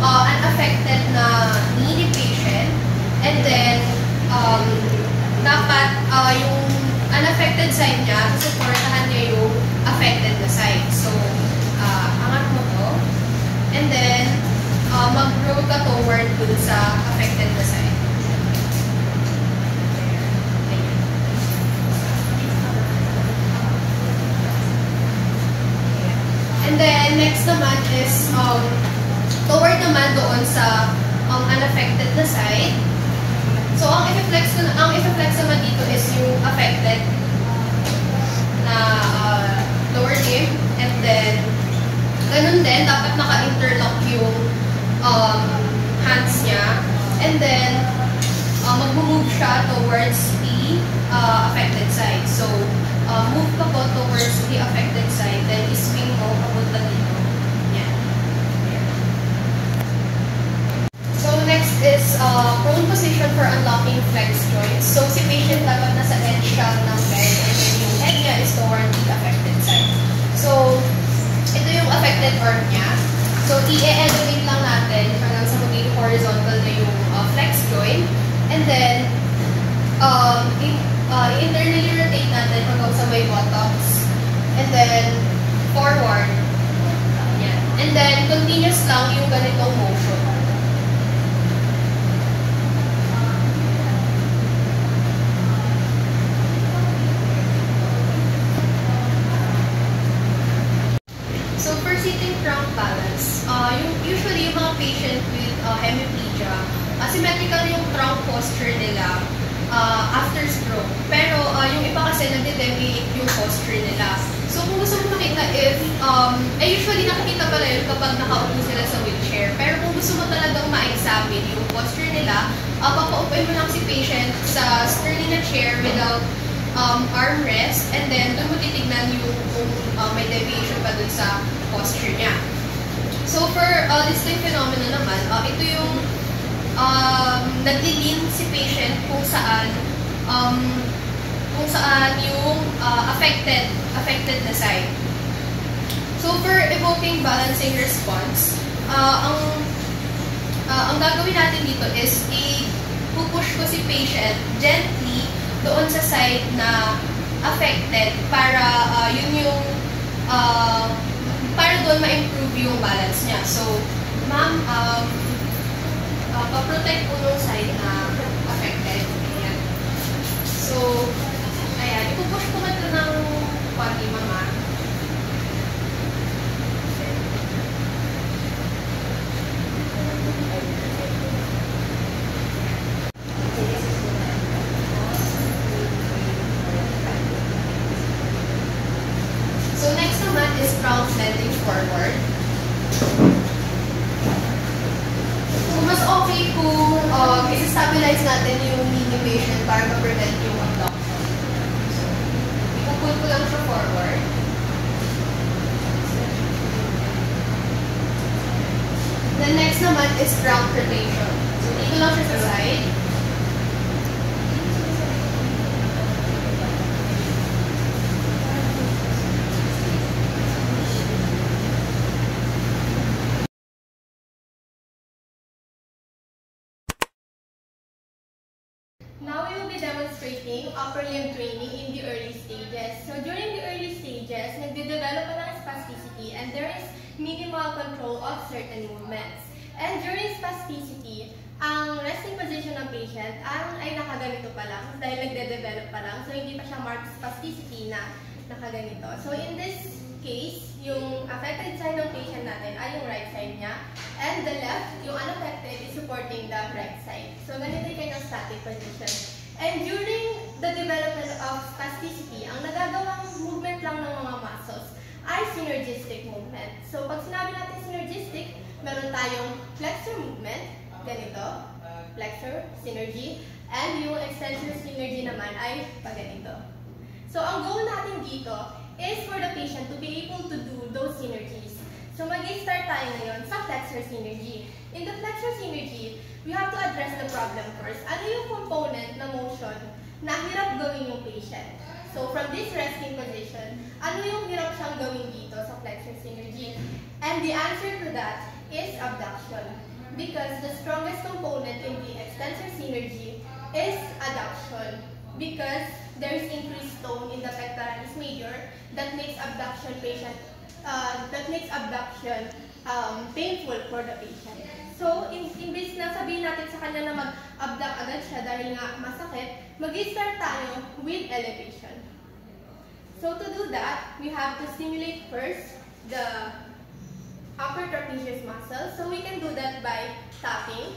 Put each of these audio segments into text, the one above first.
unaffected na knee ni patient. And then, dapat yung unaffected side niya, supportahan niya yung affected na side. So, angat mo to. And then, mag-roll ka toward dun sa affected na side. And then, next naman is, toward naman doon sa unaffected na side. So, ang i-flex naman dito is yung affected na lower limb. And then, ganun din, dapat naka-interlock yung hands niya. And then, mag-move siya towards the affected side. So, move ka po towards the affected side. Then, swing mo papunta dito. Yan. So, next is prone position for unlocking flex joints. So, si patient dapat nasa edge siya ng bed. And then, yung head niya is toward the affected side. So, ito yung affected arm niya. So, i-elevate lang natin hanggang sa maging horizontal na yung flex joint. And then, internally rotate natin hanggang sa may buttocks. And then, forward. Yan. And then, continuous lang yung ganitong motion. So, for sitting trunk balance, usually yung mga patient with hemiplegia, asymmetrical yung trunk posture nila after stroke. Pero yung iba kasi nagde-deviate yung posture nila. So kung gusto mo makita if, usually nakikita pala yun kapag nakaupo sila sa wheelchair. Pero kung gusto mo talagang ma-examine yung posture nila, papaupuin mo lang si patient sa sturdy na chair without armrest. And then doon mo titignan yung kung may deviation pa dun sa posture niya. So for distinct phenomena naman, ito yung nagli-lean si patient kung saan yung affected na side. So for evoking balancing response, ang gagawin natin dito is i-push ko si patient gently doon sa side na affected para yun yung para doon ma-improve yung balance niya. So, ma'am, pa-protect po nung side na affected. Ayan. So, ayan. Ipupush ko man ito ng pati, mama. So, next naman is crown bending forward. Mas okay kung i-stabilize natin yung knee ni patient para ma-prevent yung abduction. So, ipupul ko lang siya forward. Then next naman is ground rotation. So, dito lang siya sa side. Now we will be demonstrating upper limb training in the early stages. So during the early stages, nagde-develop pa ng spasticity and there is minimal control of certain movements. And during spasticity, ang resting position ng patient ay nakaganito pa lang dahil nagde-develop pa lang. So hindi pa siya marked spasticity na nakaganito. So in this case, yung affected side ng patient natin ay yung right side niya. And the left, yung unaffected, is supporting the right side. So, ganito yung kanyang static position. And during the development of spasticity, ang nagagawang movement lang ng mga muscles ay synergistic movement. So, pag sinabi natin synergistic, meron tayong flexor movement, ganito, flexor, synergy, and yung extensor synergy naman ay paganito. So, ang goal natin dito is for the patient to be able to do those synergies. So, mag-start tayo ngayon sa flexor synergy. In the flexor synergy, we have to address the problem first. Ano yung component na motion na hirap gawin yung patient? So, from this resting position, ano yung hirap siyang gawin dito sa flexor synergy? And the answer to that is abduction. because the strongest component in the extensor synergy is adduction, because there is increased tone in the pectoralis major that makes abduction painful for the patient. So, imbis na sabihin natin sa kanya na mag-abduct agad siya dahil nga masakit, mag-start tayo with elevation. So, to do that, we have to stimulate first the upper trapezius muscle. So, we can do that by tapping,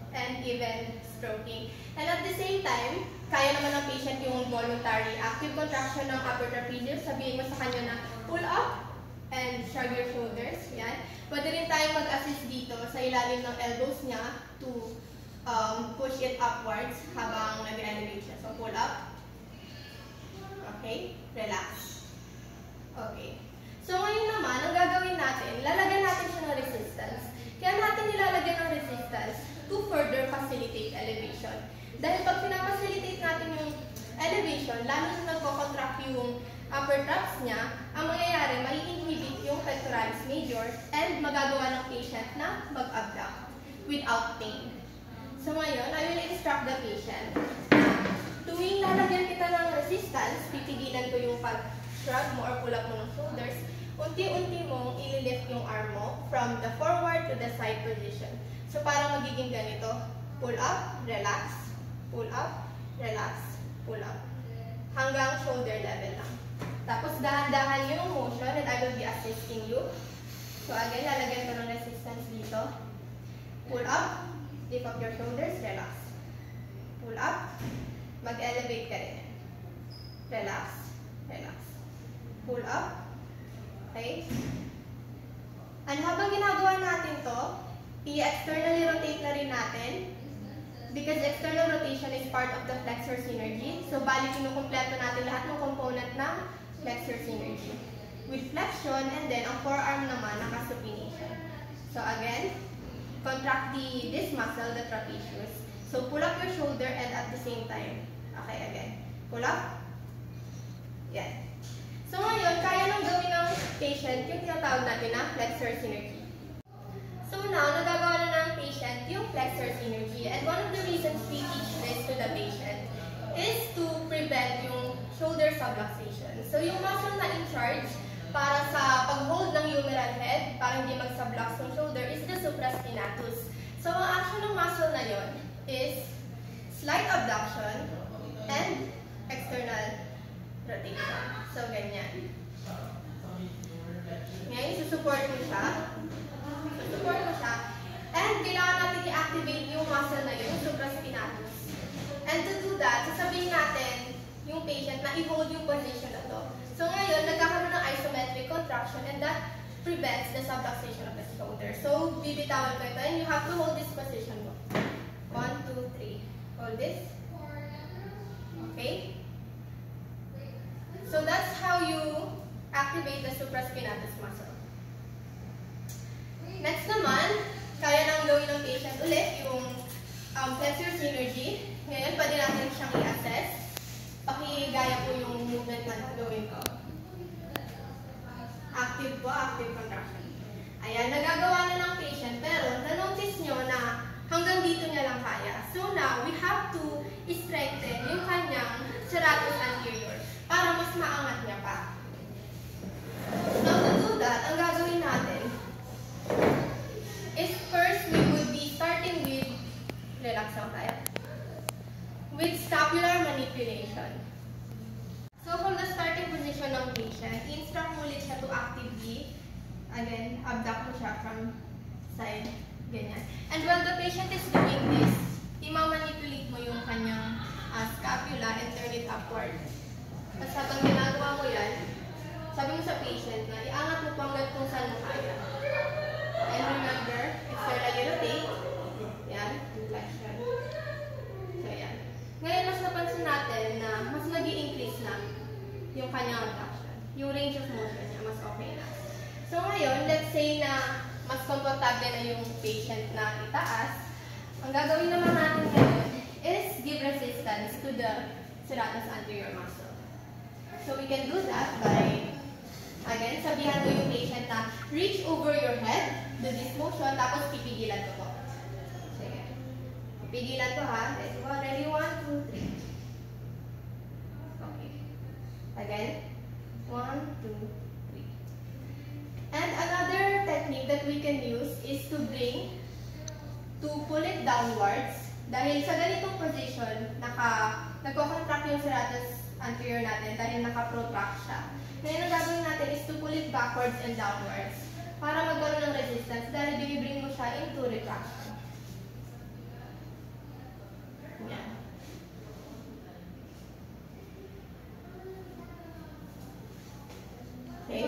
and even stroking. And at the same time, kaya naman ng patient yung voluntary active contraction ng upper trapezius. Sabihin mo sa kanya na pull up and shrug your shoulders. Yan. Pwede rin tayong mag-assist dito sa ilalim ng elbows niya to push it upwards habang nag-elevate siya. So, pull up. Okay. Relax. Okay. So, ngayon naman, ang gagawin natin, lalagyan natin siya ng resistance. Kaya natin nilalagyan ng resistance to further facilitate elevation. Dahil pag pinapacilitate natin yung elevation, lalo na nagko-contract yung upper traps niya, ang mangyayari, mai-inhibit yung pectoralis major and magagawa ng patient na mag-abduct without pain. So ngayon, I will instruct the patient na tuwing lalagyan kita ng resistance, pipigilan ko yung pag-shrug mo or pull up mo ng shoulders, unti-unti mong ililift yung arm mo from the forward to the side position. So parang magiging ganito, pull up, relax, pull up, relax, pull up. Hanggang shoulder level lang. Tapos dahan-dahan yung motion and I will be assisting you. So again, lalagyan ko ng resistance dito. Pull up, lift up your shoulders, relax. Pull up, mag-elevate ka rin. Relax, relax. Pull up, okay? And habang ginagawa natin to, i-externally rotate na rin natin because external rotation is part of the flexor synergy. So, bali kinukumpleto natin lahat ng component ng flexor synergy with flexion, and then ang forearm naman naka-supination. So, again, contract this muscle, the trapezius. So, pull up your shoulder and at the same time. Okay, again. Pull up. Yan. So, ngayon, kaya nang gawin ng patient yung tinatawag natin na flexor synergy. So now, nagagawa na ng patient yung flexor synergy. And one of the reasons we teach this to the patient is to prevent yung shoulder subluxation. So yung muscle na in charge para sa pag-hold ng humeral head, para hindi mag-sublux yung shoulder, is the supraspinatus. So ang action ng muscle na yon is slight abduction and external rotation. So ganyan. Ngayon, susupport mo siya. Support mo siya. And kailangan natin i-activate yung muscle na yun, yung supraspinatus. And to do that, sasabihin natin yung patient na i-hold yung position na to. So ngayon, nagkakaroon ng isometric contraction and that prevents the subluxation of the shoulder. So, bibitawan ko ito and you have to hold this position mo. 1, 2, 3. Hold this. Okay? So that's how you activate the supraspinatus muscle. Next naman, kaya nang gawin ng patient ulit yung flexor synergy. Ngayon, pwede natin siyang i-assess. Pakigaya po yung movement na gawin ko. Active po, active contraction. Ayan, nagagawa na ng patient, pero na-notice nyo na hanggang dito niya lang kaya. So now, we have to strengthen yung kanyang serratus anterior para mas maangat niya pa. Now, to do that, ang gagawin natin is first we would be starting with, relax lang tayo, with scapular manipulation. So from the starting position ng patient, instruct mo ulit siya to actively, again, abduct mo siya from side, ganyan. And while the patient is doing this, i-manipulate mo yung kanyang scapula and turn it upward. Tapos habang ginagawa mo yan, sabi mo sa patient na iangat mo po hanggang kung saan mo kaya. And remember, externally rotate. Yan, flexion. So, yan. Ngayon, mas napansin natin na mas nag-i-increase na yung kanyang abduction. Yung range of motion niya, mas okay na. So, ngayon, let's say na mas komportable na yung patient na itaas. Ang gagawin naman natin ngayon is give resistance to the serratus anterior muscle. So, we can do that by, again, sabihan mo yung patient patient na reach over your head, do this motion, tapos pipigilan ko po. Sige. Pipigilan ko ha. Let's go. Ready? 1, 2, 3. Okay. Again. 1, 2, 3. And another technique that we can use is to pull it downwards. Dahil sa ganitong position, nagko-contract yung serratus anterior natin dahil naka-protract siya. Ngayon, ang gagawin natin is to pull it backwards and downwards para magkaroon ng resistance dahil binibring mo siya into retraction. Yan. Okay?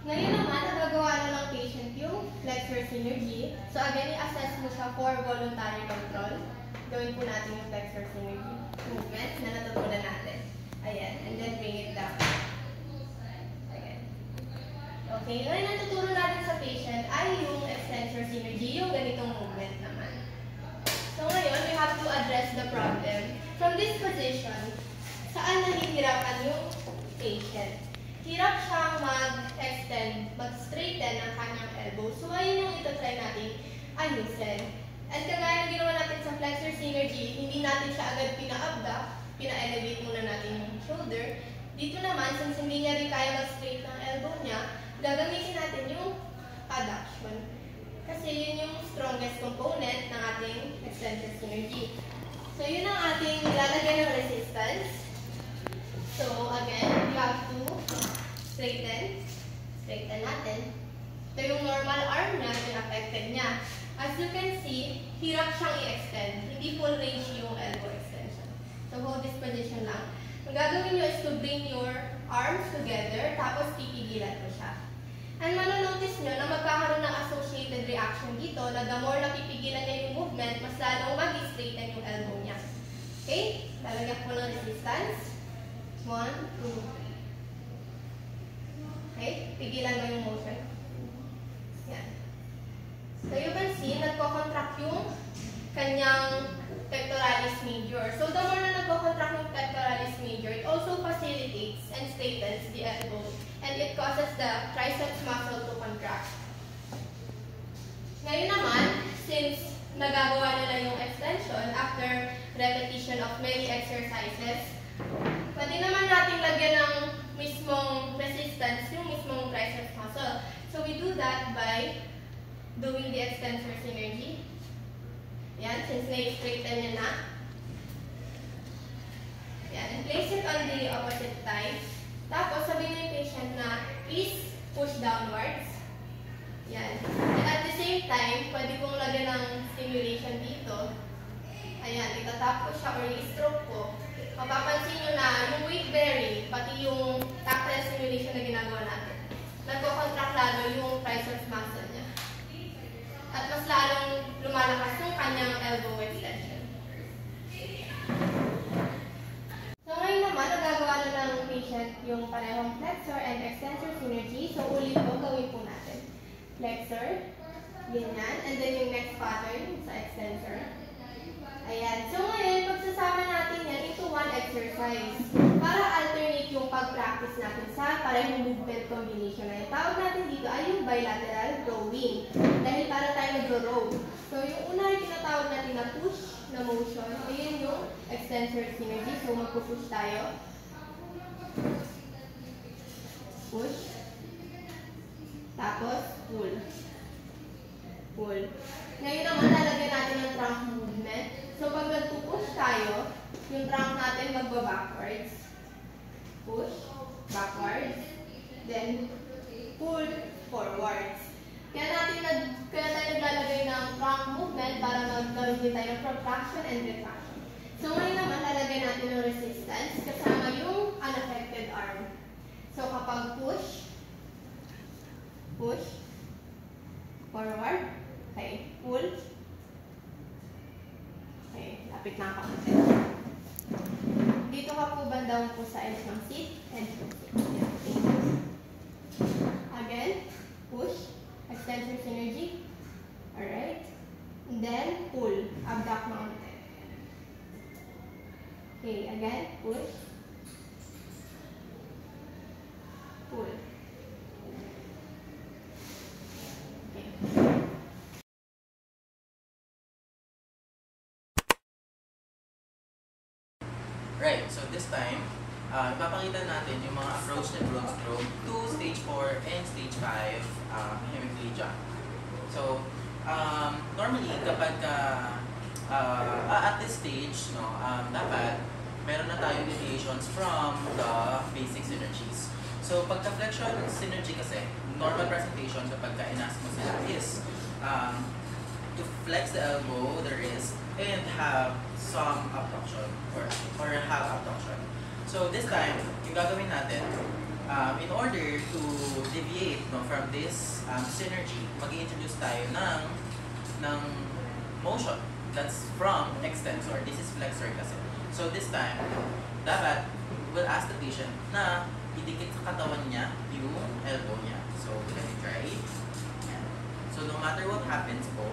Ngayon naman, nagagawa na ng patient yung flexor synergy. So again, i-assess mo siya for voluntary control. Gawin po natin yung flexor synergy movement na natutunan natin. Ayan, and then bring it down. Again. Okay, ngayon natuturo natin sa patient ay yung extensor synergy, yung ganitong movement naman. So ngayon, we have to address the problem. From this position, saan nahihirapan yung patient? Hirap siyang mag-extend, mag-straighten ang kanyang elbow. So, ayun yung ito-try natin ayusin. And kagaya ng ginawa natin sa flexor synergy, hindi natin siya agad pina-abduct, pina-elevate muna natin yung shoulder. Dito naman, since hindi niya rin kaya mag-straight ng elbow niya, gagamitin natin yung adduction. Kasi yun yung strongest component ng ating extensor synergy. So, yun ang ating nilalagay ng resistance. So, again, we have to straighten natin. Ito yung normal arm niya, yung affected niya. As you can see, hirap siyang i-extend. Hindi full range yung elbow extension. So, hold this position lang. Ang gagawin nyo is to bring your arms together, tapos pipigilan mo siya. And manonotice nyo na magkakaroon ng associated reaction dito na the more na pipigilan niya yung movement, mas lalong mag-straighten yung elbow niya. Okay? Lalagyan ko ng resistance. 1, 2, 3. Okay? Pigilan mo yung motion. Yan. So you can see, nagko-contract yung kanyang pectoralis major. So the more na nagko-contract yung pectoralis major, it also facilitates and straightens the elbow. And it causes the triceps muscle to contract. Ngayon naman, since nagagawa nila yung extension after repetition of many exercises, pwede naman natin lagyan ng mismong resistance, yung mismong triceps muscle. So we do that by doing the extensor synergy. Yan, since na-straighten niya na. Yan, and place it on the opposite thigh. Tapos sabihin mo yung patient na please push downwards. Yan. And at the same time, pwede kong lagyan ng stimulation dito. Ayan, itatap ko siya or i-stroke ko. Mapapansin nyo na yung weight bearing, pati yung tactile stimulation na ginagawa natin, nagko-contract lalo yung triceps muscle niya. At mas lalong lumalakas yung kanyang elbow extension. So ngayon naman, nagagawa na ng patient yung parehong flexor and extensor synergy. So ulit po, gawin po natin. Flexor, ganyan, and then yung next pattern sa extensor. Ayan. So ngayon, pagsasama natin yan into one exercise para alternate yung pag-practice natin sa parehong movement combination na yung tawag natin dito ay yung bilateral rowing. Dahil para tayo nag-row. So yung una yung tinatawag natin na push na motion. Ayan yung extensor synergy. So magpupush tayo. Push. Tapos pull. Pull. Ngayon naman, lalagyan natin ng trunk movement. So, pag nagpupush tayo, yung trunk natin magba-backwards. Push, backwards. Then, pull, forwards. Kaya tayo naglalagay ng trunk movement para magkaroon din tayo ng protraction and retraction. So, ngayon naman, lalagyan natin ng resistance kasama yung unaffected arm. So, kapag push, forward, okay, pull, okay, lapit na ako. Dito ka po bandang po sa edge ng seat, Again, push, extensor synergy, alright, and then pull, abduct na konti. Okay, again, push, Right, so this time, ipapakita natin yung mga approach ng Broad Stroke to stage 4 and stage 5 hemiplegia. So, normally, kapag at this stage, no, dapat meron na tayong deviations from the basic synergies. So, pagka-flexion synergy kasi, normal presentation kapag ka-inas mo sila is to flex the elbow, the wrist, and have some abduction or have abduction. So this time, yung gagawin natin, in order to deviate from this synergy, mag-i-introduce tayo ng motion that's from extensor. This is flexor kasi. So this time, dapat we'll ask the patient na idikit sa katawan niya yung elbow niya. So let me try. So no matter what happens po,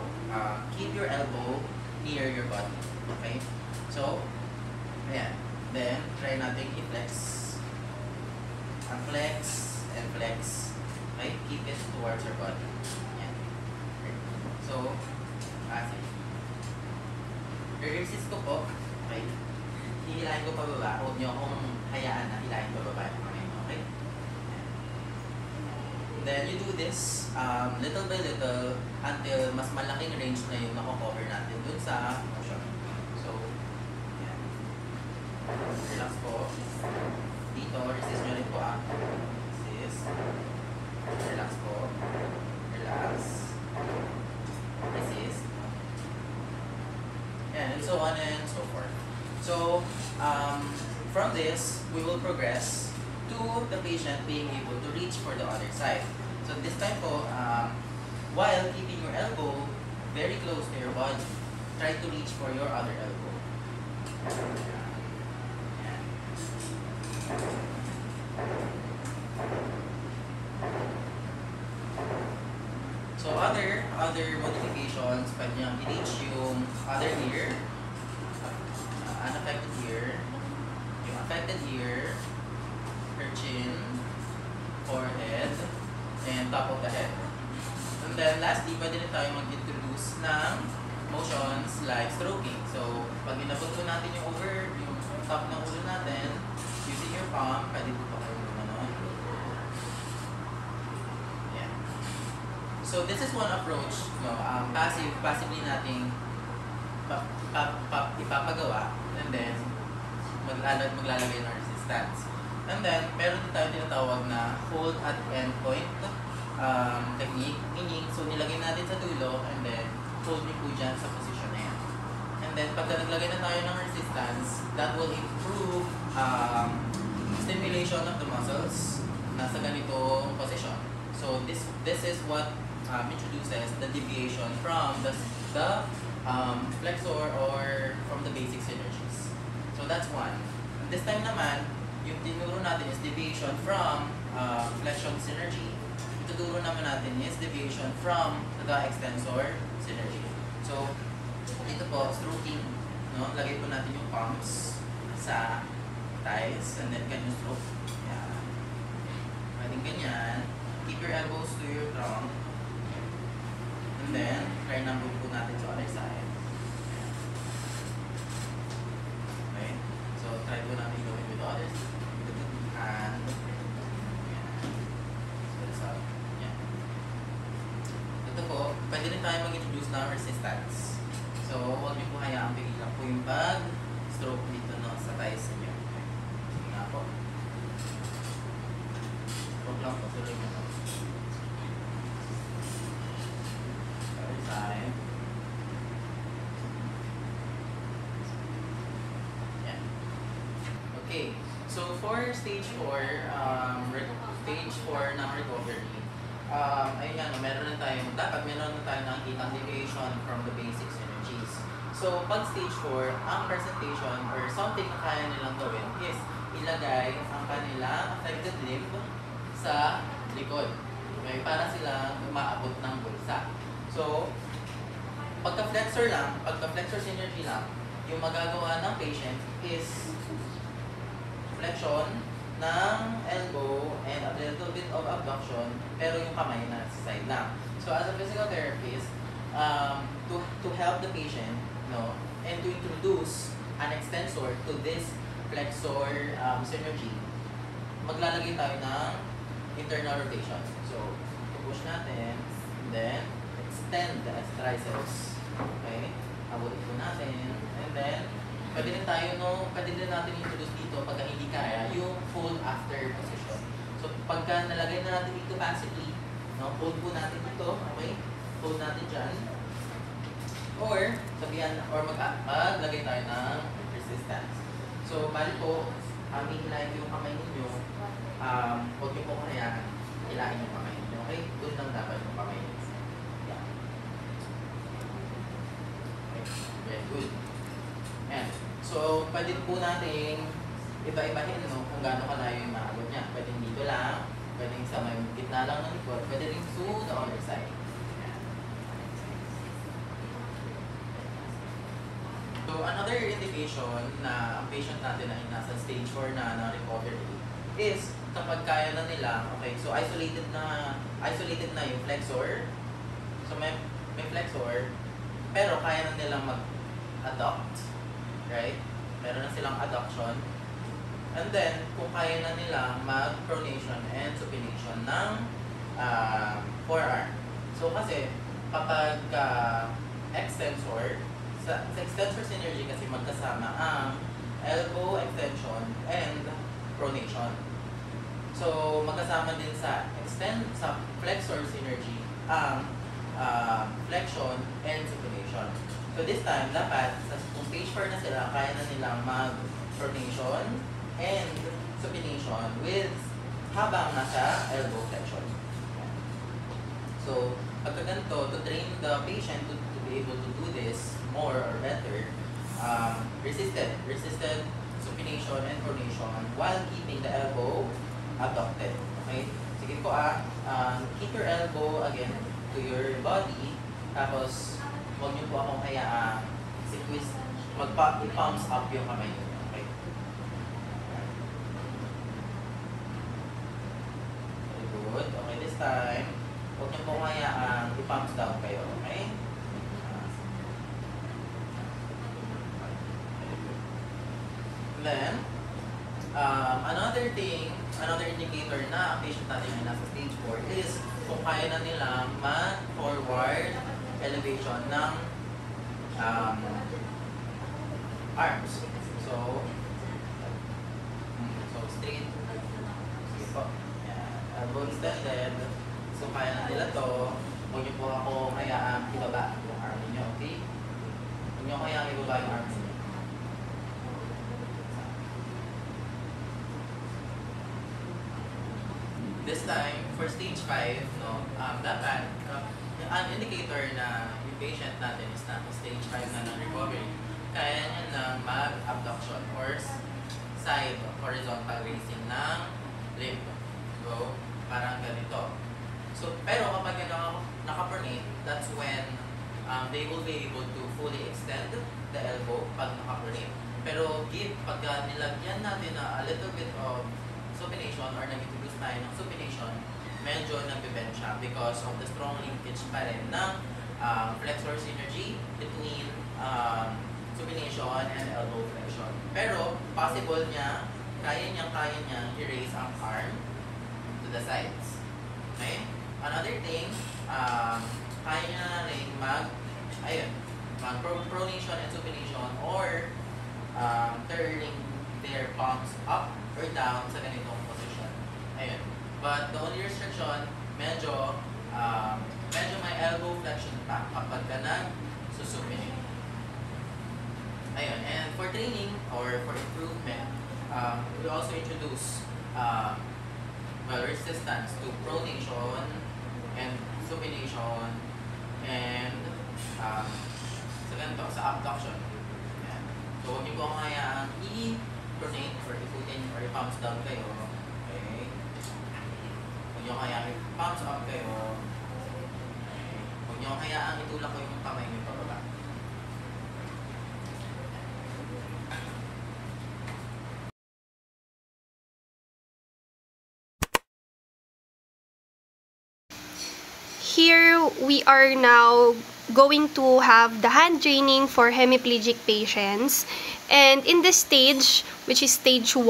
keep your elbow near your body. Okay? So, ayan. Then, try natin i-flex. Flex and flex. Okay? Keep it towards your body. Ayan. Okay. So, sige. I-resist ko po. Okay? Hihilahin ko pababa. Huwag niyo akong hayaan na hilahin pababa. Okay? Then you do this little by little until mas malaking range na yung nako-cover natin dun sa motion. So, yan. Relax po. Dito, resist nyo rin po resist. Relax po. Relax. Resist. Yan, and so on and so forth. So, from this, we will progress to the patient being able to reach for the other side. So this time po, while keeping your elbow very close to your body, try to reach for your other elbow. Yan. So other modifications, pwede niyang i-reach yung other ear, unaffected ear, yung affected ear, her chin, forehead, and top of the head. And then lastly, pwede rin tayo mag-introduce ng motions like stroking. So, pag inabot ko natin yung top ng ulo natin, using your palm, pwede po pa kayo gumano. Yeah. So, this is one approach, no, passively nating ipapagawa, and then maglalagay ng resistance. And then, meron din tayo tinatawag na hold at endpoint technique. Meaning, so nilagay natin sa dulo and then hold nyo po dyan sa position na yan. And then, pagka naglagay na tayo ng resistance, that will improve stimulation of the muscles na sa ganitong position. So, this is what introduces the deviation from the flexor or from the basic synergies. So, that's one. And this time naman, yung tinuro natin is deviation from flexion synergy. Ituturo naman natin is deviation from the extensor synergy. So, dito po, stroking, no? Lagay po natin yung palms sa thighs and then ganyan stroke. Yan. Pwedeng ganyan. Keep your elbows to your trunk. And then, try na po natin sa other side. Okay? So, try po natin gawin with the other side. And so, yeah. Ito po, pwede rin tayo mag-introduce ng resistance. So, huwag niyo po hayaan biglang po yung pag-stroke dito no, sa thighs niyo. Sige nga po. Huwag lang po, tuloy mo po. Other side. Yeah. Okay. So for stage 4, stage 4 ng recovery, ayun nga, meron na tayong nakikita deviation from the basic synergies. So pag stage 4, ang presentation or something na kaya nilang gawin is ilagay ang kanilang affected limb sa likod. Okay? Para sila umaabot ng bulsa. So, pagka-flexor synergy lang, yung magagawa ng patient is flexion ng elbow and a little bit of abduction, pero yung kamay na sa side lang. So as a physical therapist, to help the patient, no, and to introduce an extensor to this flexor synergy, maglalagay tayo ng internal rotation. So, push natin, then extend the triceps. Okay? Abutin po natin, and then pwede din natin introduce dito pagka hindi kaya yung fold after position. So, pagka nalagay na natin dito passively, no, fold po natin dito, okay? Fold natin dyan. Or, maglagay tayo ng resistance. So, bali po, hihilahin ko yung kamay ninyo. Huwag nyo po kaya hilahin yung kamay ninyo. Okay? Doon lang dapat yung kamay ninyo. Yeah. Okay. Very good. Ayan. So, pwede po natin iba-ibahin kung gaano kalayo yung maabot niya. Pwede dito lang, pwede sa may gitna lang ng likod, pwede rin to the other side. So, another indication na ang patient natin ay nasa stage 4 na recovery is kapag kaya na nila, okay, so isolated na yung flexor. So, may flexor, pero kaya na nilang mag-adduct, right? Meron na silang adduction. And then, kung kaya na nila mag-pronation and supination ng forearm. So, kasi kapag extensor, sa extensor synergy kasi magkasama ang elbow extension and pronation. So, magkasama din sa flexor synergy ang flexion and supination. So, this time, dapat, kung stage 4 na sila, kaya na nilang mag-pronation and supination with habang nasa elbow flexion. So, pagka ganito, to train the patient to be able to do this more or better, resisted supination and pronation while keeping the elbow abducted. Okay? Sige po keep your elbow again to your body, tapos huwag niyo po akong hayaan i-palms up yung kamay niyo. Okay? Very good. Okay, this time, huwag niyo po hayaan i-palms down kayo. Okay? Then, another indicator na ang patient natin ay nasa stage 4 is kung kaya na nila man-forward elevation ng arms. So straight. Sige po. Yeah. Elbow extended. So, kaya na nila to. Huwag niyo po ako hayaan ibaba yung arm niyo. Okay? Huwag niyo hayaan ibaba yung arm niyo. This time, for stage 5, dapat, ang indicator na yung patient natin is na stage 5 na non-recovery, kaya niya na mag-abduction or side horizontal raising ng limb. So, parang ganito. So, pero kapag naka-pronate, that's when they will be able to fully extend the elbow pag naka-pronate. Pero pagka nilagyan natin na a little bit of supination or nag-introduce tayo ng supination, medyo nag-bend siya because of the strong linkage pa rin ng flexor synergy between supination and elbow flexion. Pero, possible niya, kaya niya i-raise ang arm to the sides. Okay? Another thing, kaya niya na rin mag-pronation and supination or turning their palms up or down sa ganitong position. Ayun. But the only restriction, medyo may elbow flexion pa kapag ka nag-susupinate. Ayun. And for training or for improvement, we also introduce resistance to pronation and supination and sa abduction. Ayan. So, huwag niyo po akong hayaan i-pronate or i-putin or i-palms down kayo. Okay? Huwag niyo hayaan i-palms up kayo. Okay? Huwag niyo hayaan itulak ko yung kamay niyo pababa. Here we are now going to have the hand training for hemiplegic patients. And in this stage, which is stage 1,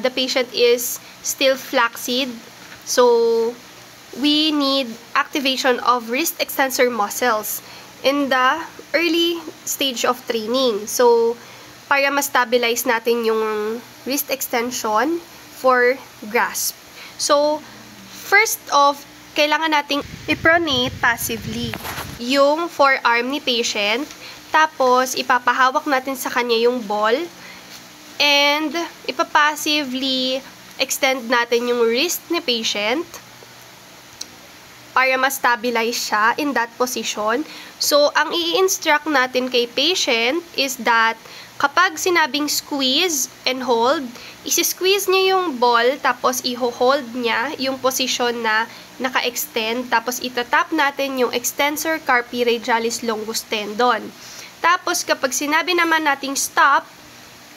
the patient is still flaccid. So, we need activation of wrist extensor muscles in the early stage of training. So, para ma-stabilize natin yung wrist extension for grasp. So, first off, kailangan nating i-pronate passively yung forearm ni patient. Tapos, ipapahawak natin sa kanya yung ball. And, ipapassively extend natin yung wrist ni patient para ma-stabilize siya in that position. So, ang i-instruct natin kay patient is that kapag sinabing squeeze and hold, isi-squeeze niya yung ball, tapos i-hold niya yung position na naka-extend, tapos itatap natin yung extensor carpi radialis longus tendon. Tapos, kapag sinabi naman nating stop,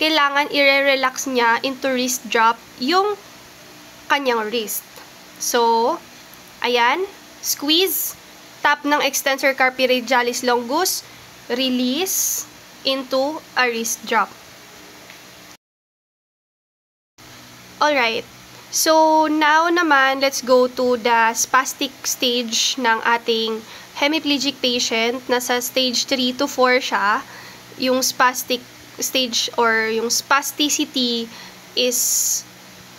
kailangan i-relax niya into wrist drop yung kanyang wrist. So, ayan, squeeze, tap ng extensor carpi radialis longus, release into a wrist drop. Alright, so now naman, let's go to the spastic stage ng ating hemiplegic patient. Nasa stage 3 to 4 siya. Yung spastic stage or yung spasticity is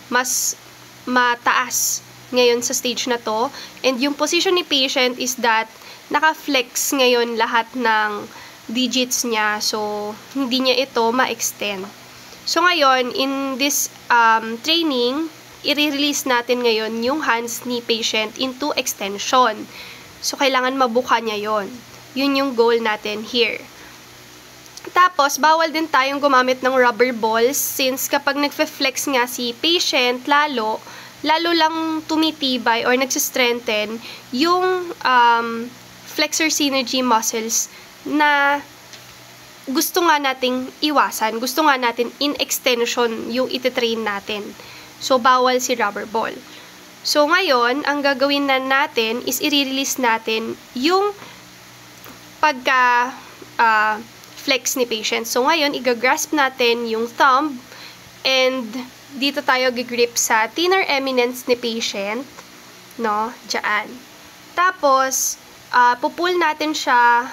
mas mataas ngayon sa stage na to. And yung position ni patient is that naka-flex ngayon lahat ng digits niya. So, hindi niya ito ma-extend. So, ngayon, in this training, i-release natin ngayon yung hands ni patient into extension. So, kailangan mabuka niya yon. Yun yung goal natin here. Tapos, bawal din tayong gumamit ng rubber balls since kapag nagfe-flex nga si patient, lalo lang tumitibay or nagsistrengthen yung flexor synergy muscles na gusto nga nating iwasan, gusto nga natin in extension yung ititrain natin. So, bawal si rubber ball. So, ngayon, ang gagawin na natin is i-release natin yung pagka-flex ni patient. So, ngayon, i-grasp natin yung thumb and dito tayo gigrip sa thinner eminence ni patient, no? Diyan. Tapos, pupull natin siya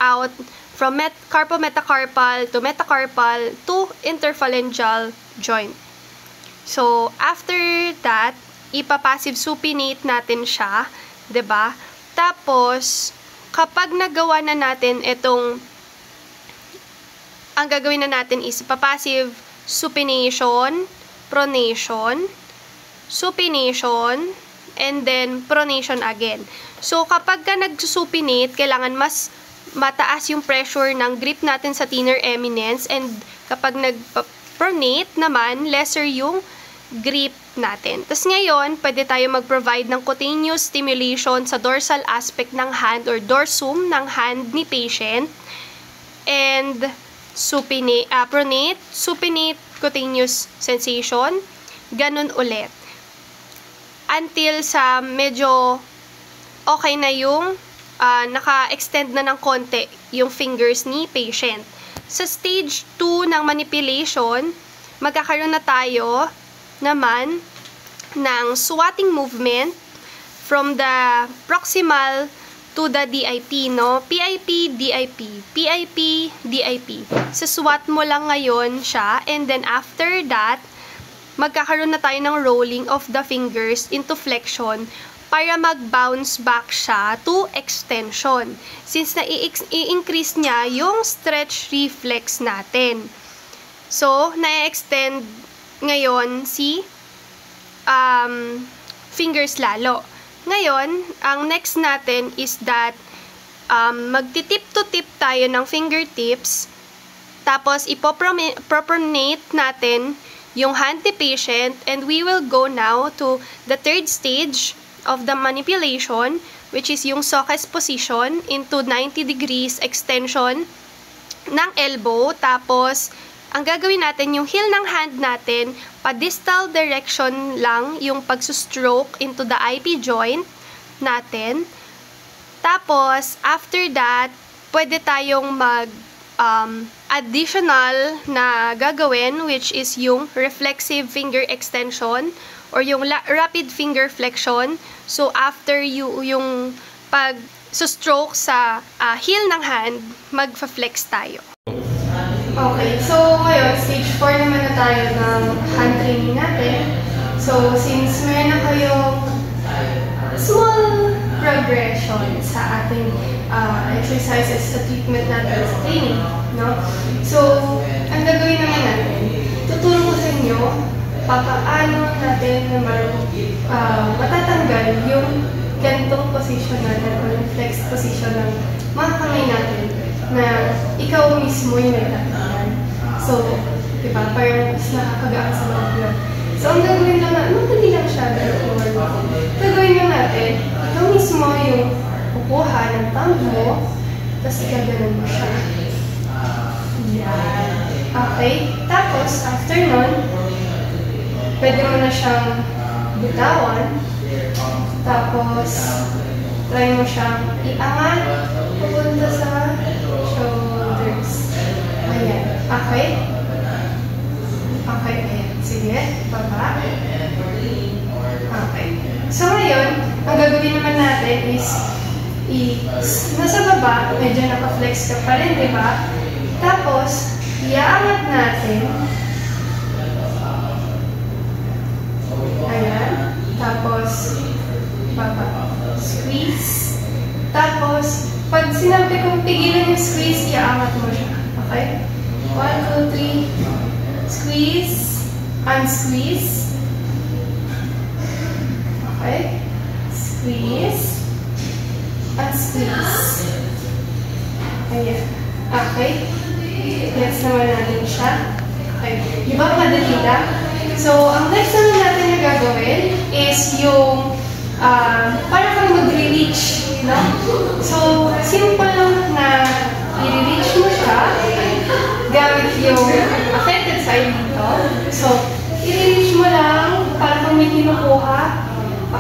out from carpometacarpal to metacarpal to interphalangeal joint. So, after that, ipapassive supinate natin siya, 'di ba? Tapos, kapag nagawa na natin itong, ang gagawin na natin is ipapassive supination, pronation, supination, and then pronation again. So, kapag ka nagsusupinate, kailangan mas mataas yung pressure ng grip natin sa thinner eminence, and kapag nag-pronate naman, lesser yung grip natin. Tapos ngayon, pwede tayo mag-provide ng cutaneous stimulation sa dorsal aspect ng hand or dorsum ng hand ni patient, and pronate, supinate, cutaneous sensation, ganun ulit. Until sa medyo okay na yung naka-extend na ng konti yung fingers ni patient. Sa stage 2 ng manipulation, magkakaroon na tayo naman ng swatting movement from the proximal to the DIP, no? PIP, DIP, PIP, DIP. Sa swat mo lang ngayon siya, and then after that, magkakaroon na tayo ng rolling of the fingers into flexion para mag-bounce back siya to extension. Since na-i-increase niya yung stretch reflex natin. So, na-extend ngayon si fingers lalo. Ngayon, ang next natin is that magtitip to tip tayo ng fingertips, tapos ipopronate natin yung hand ni patient, and we will go now to the third stage of the manipulation, which is yung Socas position into 90 degrees extension ng elbow. Tapos, ang gagawin natin, yung heel ng hand natin, pa-distal direction lang yung pagsustroke into the IP joint natin. Tapos, after that, pwede tayong additional na gagawin, which is yung reflexive finger extension or yung rapid finger flexion. So, after yung pag-stroke sa heel ng hand, magfa-flex tayo. Okay, so ngayon, stage 4 naman na tayo ng hand training natin. So, since meron na kayong small progression sa ating exercises sa treatment natin sa training, no? So, ang gagawin naman natin, tuturo ko sa inyo paano natin naman matatanggal yung ganitong position natin o yung flexed position ng mga kamay natin na ikaw mismo yung nagtatanggal. So, diba, parang mas nakakagaan sa mga blood. So, ang gagawin lang natin, madali lang siya. Gagawin lang natin, ikaw mismo yung kukuha ng thumb mo, tapos gaganon mo siya. Yan. Okay. Tapos, after nun, pwede mo na siyang bitawan. Tapos, try mo siyang iangat pupunta sa shoulders. Ayan. Okay? Okay, ayan. Sige, baba. Okay. So, ngayon, ang gagawin naman natin is nasa baba, medyo naka-flex ka pa rin, di ba? Tapos, iaangat natin. Ayan. Tapos, baba. Squeeze. Tapos, pag sinabi kong tigilan yung squeeze, iaangat mo siya. Okay? 1, 2, 3. Squeeze. Unsqueeze. Okay? Squeeze. Unsqueeze. Ayan. Okay? Next naman natin siya. Okay. Di ba madali lang? So, ang next naman natin na gagawin is yung para kang mag-reach, no? So, simple lang na i-reach mo siya gamit yung affected side dito. So, i-reach mo lang para kung may kinukuha.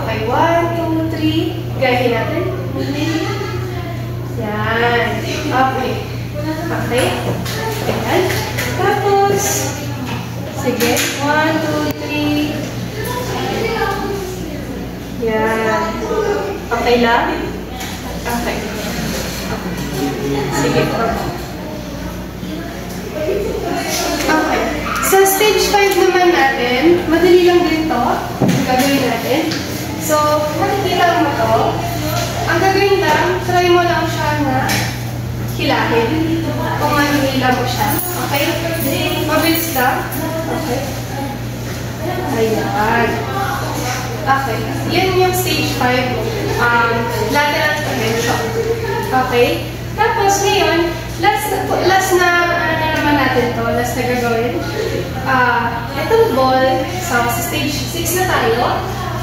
Okay, 1, 2, 3. Gahin natin. Yan. Okay. Okay. Ayan. Tapos, sige. 1, 2, 3. Yan. Okay lang? Okay. Sige po. Okay. Sa stage 5 naman natin, madali lang din to. Gagawin natin. So, makikita mo to. Ang gagawin lang, try mo lang siya na hilahin. Kung ano hila mo siya. Okay? Mabilis lang. Okay. Ayan. Okay. Yan yung stage 5. Lateral flexion. Okay? Tapos ngayon, last na ano naman natin to, last na gagawin. Itong ball, so sa stage 6 na tayo.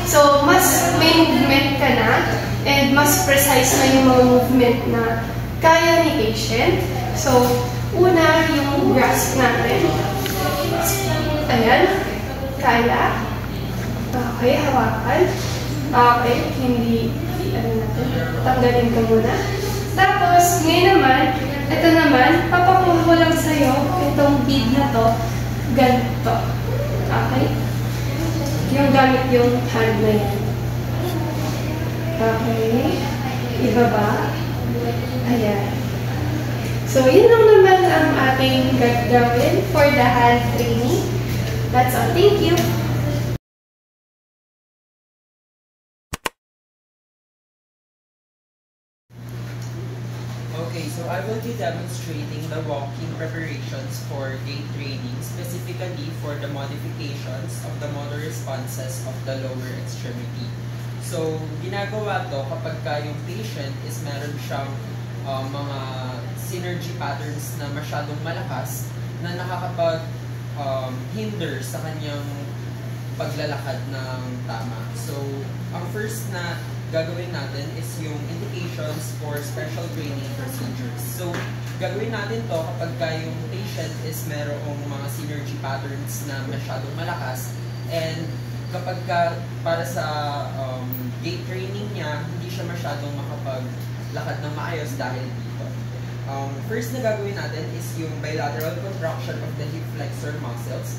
So, mas may movement ka na and mas precise na yung mga movement na kaya ni patient. So, una yung grasp natin. Ayan. Kaya. Okay, hawakan. Okay, hindi, ano natin, tanggalin ka muna. Tapos, ngayon naman, ito naman, papakuha ko lang sa'yo itong bead na to, ganito. Okay? Yung gamit yung hand na yan. Okay. Ibaba. Ayan. So, yun lang naman ang ating gagawin for the hand training. That's all. Thank you. Okay, so I will be demonstrating the walking preparations for gait training, specifically for the modifications of the motor responses of the lower extremity. So, ginagawa to kapag yung patient is meron siyang mga synergy patterns na masyadong malakas na nakakapag-hinder sa kanyang paglalakad ng tama. So, ang first na gagawin natin is yung indications for special training procedures. So, gagawin natin to kapag yung patient is merong mga synergy patterns na masyadong malakas and kapag para sa gait training niya, hindi siya masyadong makalakad ng maayos dahil dito. First na gagawin natin is yung bilateral contraction of the hip flexor muscles.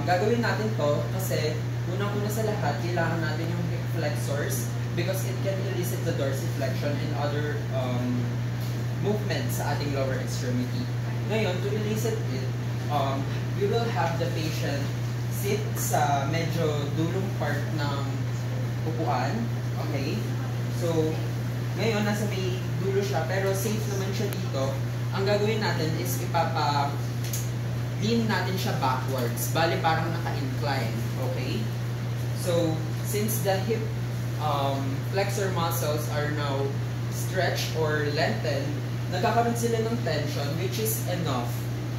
Gagawin natin to kasi unang-una sa lahat, kailangan natin yung hip flexors because it can elicit the dorsiflexion and other movements sa ating lower extremity. Ngayon, to elicit it, we will have the patient sit sa medyo dulong part ng upuan. Okay? So, ngayon, nasa may dulo siya, pero safe naman siya dito. Ang gagawin natin is lean natin siya backwards. Bali, parang naka-incline. Okay? So, since the hip flexor muscles are now stretched or lengthened, nagkakaroon sila ng tension, which is enough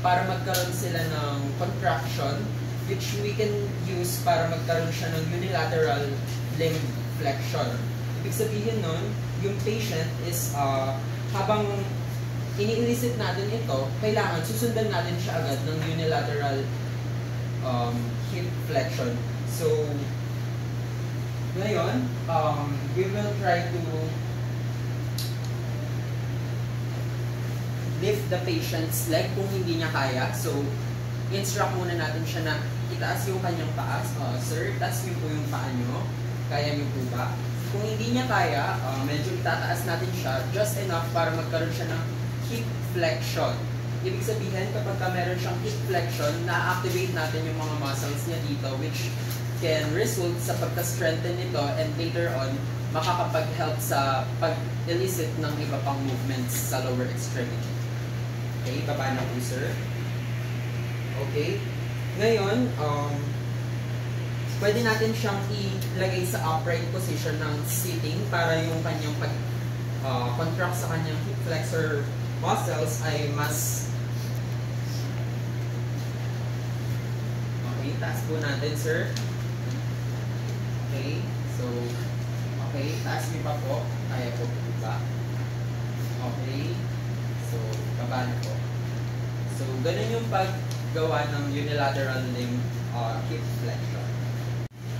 para magkaroon sila ng contraction, which we can use para magkaroon siya ng unilateral limb flexion. Ibig sabihin nun, yung patient is, habang ini-elicit natin ito, kailangan susundan natin siya agad ng unilateral hip flexion. So, ngayon, we will try to lift the patient's leg kung hindi niya kaya. So, instruct muna natin siya na itaas yung kanyang paa. Sir, taas niyo po yung paa niyo. Kaya niyo po ba? Kung hindi niya kaya, medyo itataas natin siya just enough para magkaroon siya ng hip flexion. Ibig sabihin, kapag meron siyang hip flexion, na-activate natin yung mga muscles niya dito, which can result sa pagka-strengthen nito and later on, makakapag-help sa pag-elicit ng iba pang movements sa lower extremity. Okay, baba na po, sir. Okay. Ngayon, pwede natin siyang ilagay sa upright position ng sitting para yung kanyang pag-contract sa kanyang hip flexor muscles ay mas... Okay, taas po natin, sir. Okay, so... Okay, taas niyo pa po. Kaya po po ba? Okay. So, baba na po. So, ganun yung paggawa ng unilateral limb hip flexion.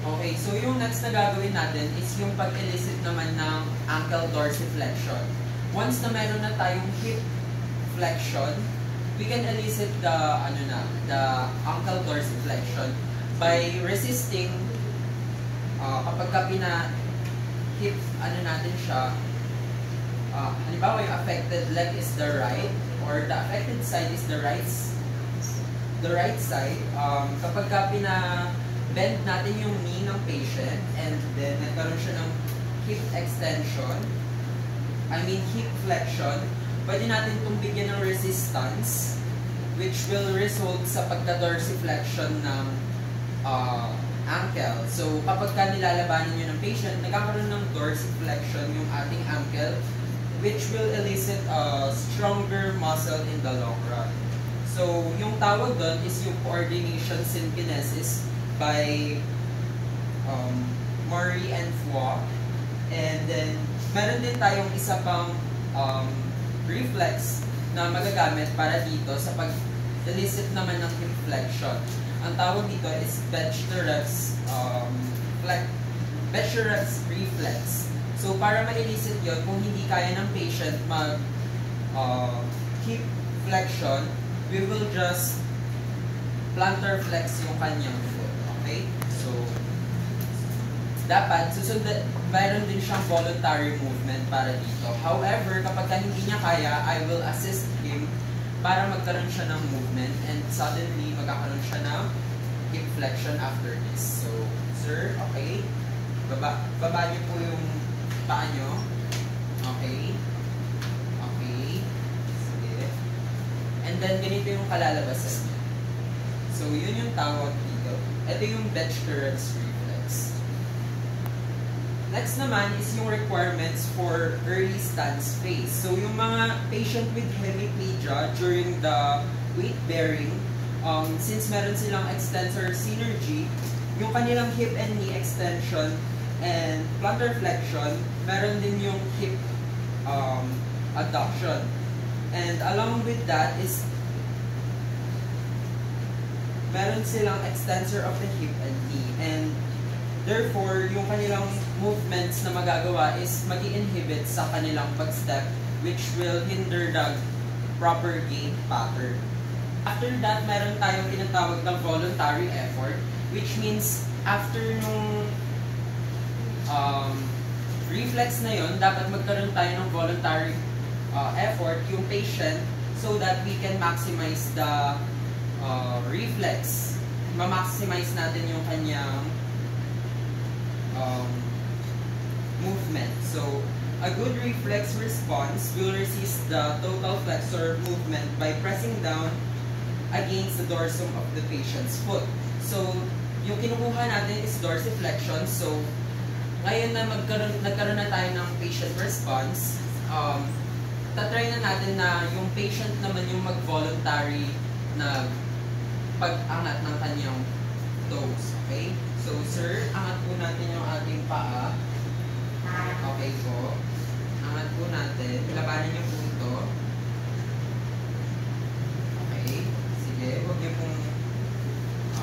Okay, so yung next na gagawin natin is yung pag-elicit naman ng ankle dorsiflexion. Once na meron na tayong hip flexion, we can elicit the ankle dorsiflexion by resisting kapag hip natin siya. Halimbawa, yung affected leg is the right, or the affected side is the right side. Kapag bend natin yung knee ng patient, and then nagkaroon siya ng hip extension, hip flexion, pwede natin itong bigyan ng resistance, which will result sa pagka-dorsiflexion ng ankle. So, kapag nilalabanan nyo ng patient, nagkakaroon ng dorsiflexion yung ating ankle, which will elicit a stronger muscle in the long run. So, yung tawag doon is yung coordination synkinesis by Murray and Foix. And then, meron din tayong isa pang reflex na magagamit para dito sa pag-elicit naman ng hip flexion. Ang tawag dito is Becherev's reflex. So, para ma-elicit yun, kung hindi kaya ng patient hip flexion, we will just plantar flex yung kanyang foot. Okay? So, dapat mayroon din siyang voluntary movement para dito. However, kapag hindi niya kaya, I will assist him para magkaroon siya ng movement and suddenly magkakaroon siya ng hip flexion after this. So, sir, okay? Baba niyo po yung paa niyo. Okay? Okay. Sige. And then, ganito yung kalalabasan niya. So, yun yung tawag dito. Ito yung Becherev's reflex. Next naman is yung requirements for early stance phase. So, yung mga patient with hemiplegia during the weight bearing, since meron silang extensor synergy, yung kanilang hip and knee extension and plantar flexion, meron din yung hip adduction. And along with that is meron silang extensor of the hip and knee. And Therefore, yung kanilang movements na magagawa is mag-inhibit sa kanilang pag-step, which will hinder the proper gait pattern. After that, meron tayong tinatawag ng voluntary effort, which means after nung reflex na yon, dapat magkaroon tayo ng voluntary effort, yung patient, so that we can maximize the reflex. Ma-maximize natin yung kanyang movement. So, a good reflex response will resist the total flexor movement by pressing down against the dorsum of the patient's foot. So, yung kinukuha natin is dorsiflexion. So, ngayon na nagkaroon na tayo ng patient response, tatry na natin na yung patient naman yung mag-voluntary na pag-angat ng kanyang toes. Okay? So, sir, angat po natin yung ating paa. Okay po. Angat po natin. Labanan niyo po ito. Okay. Sige, huwag niyo pong...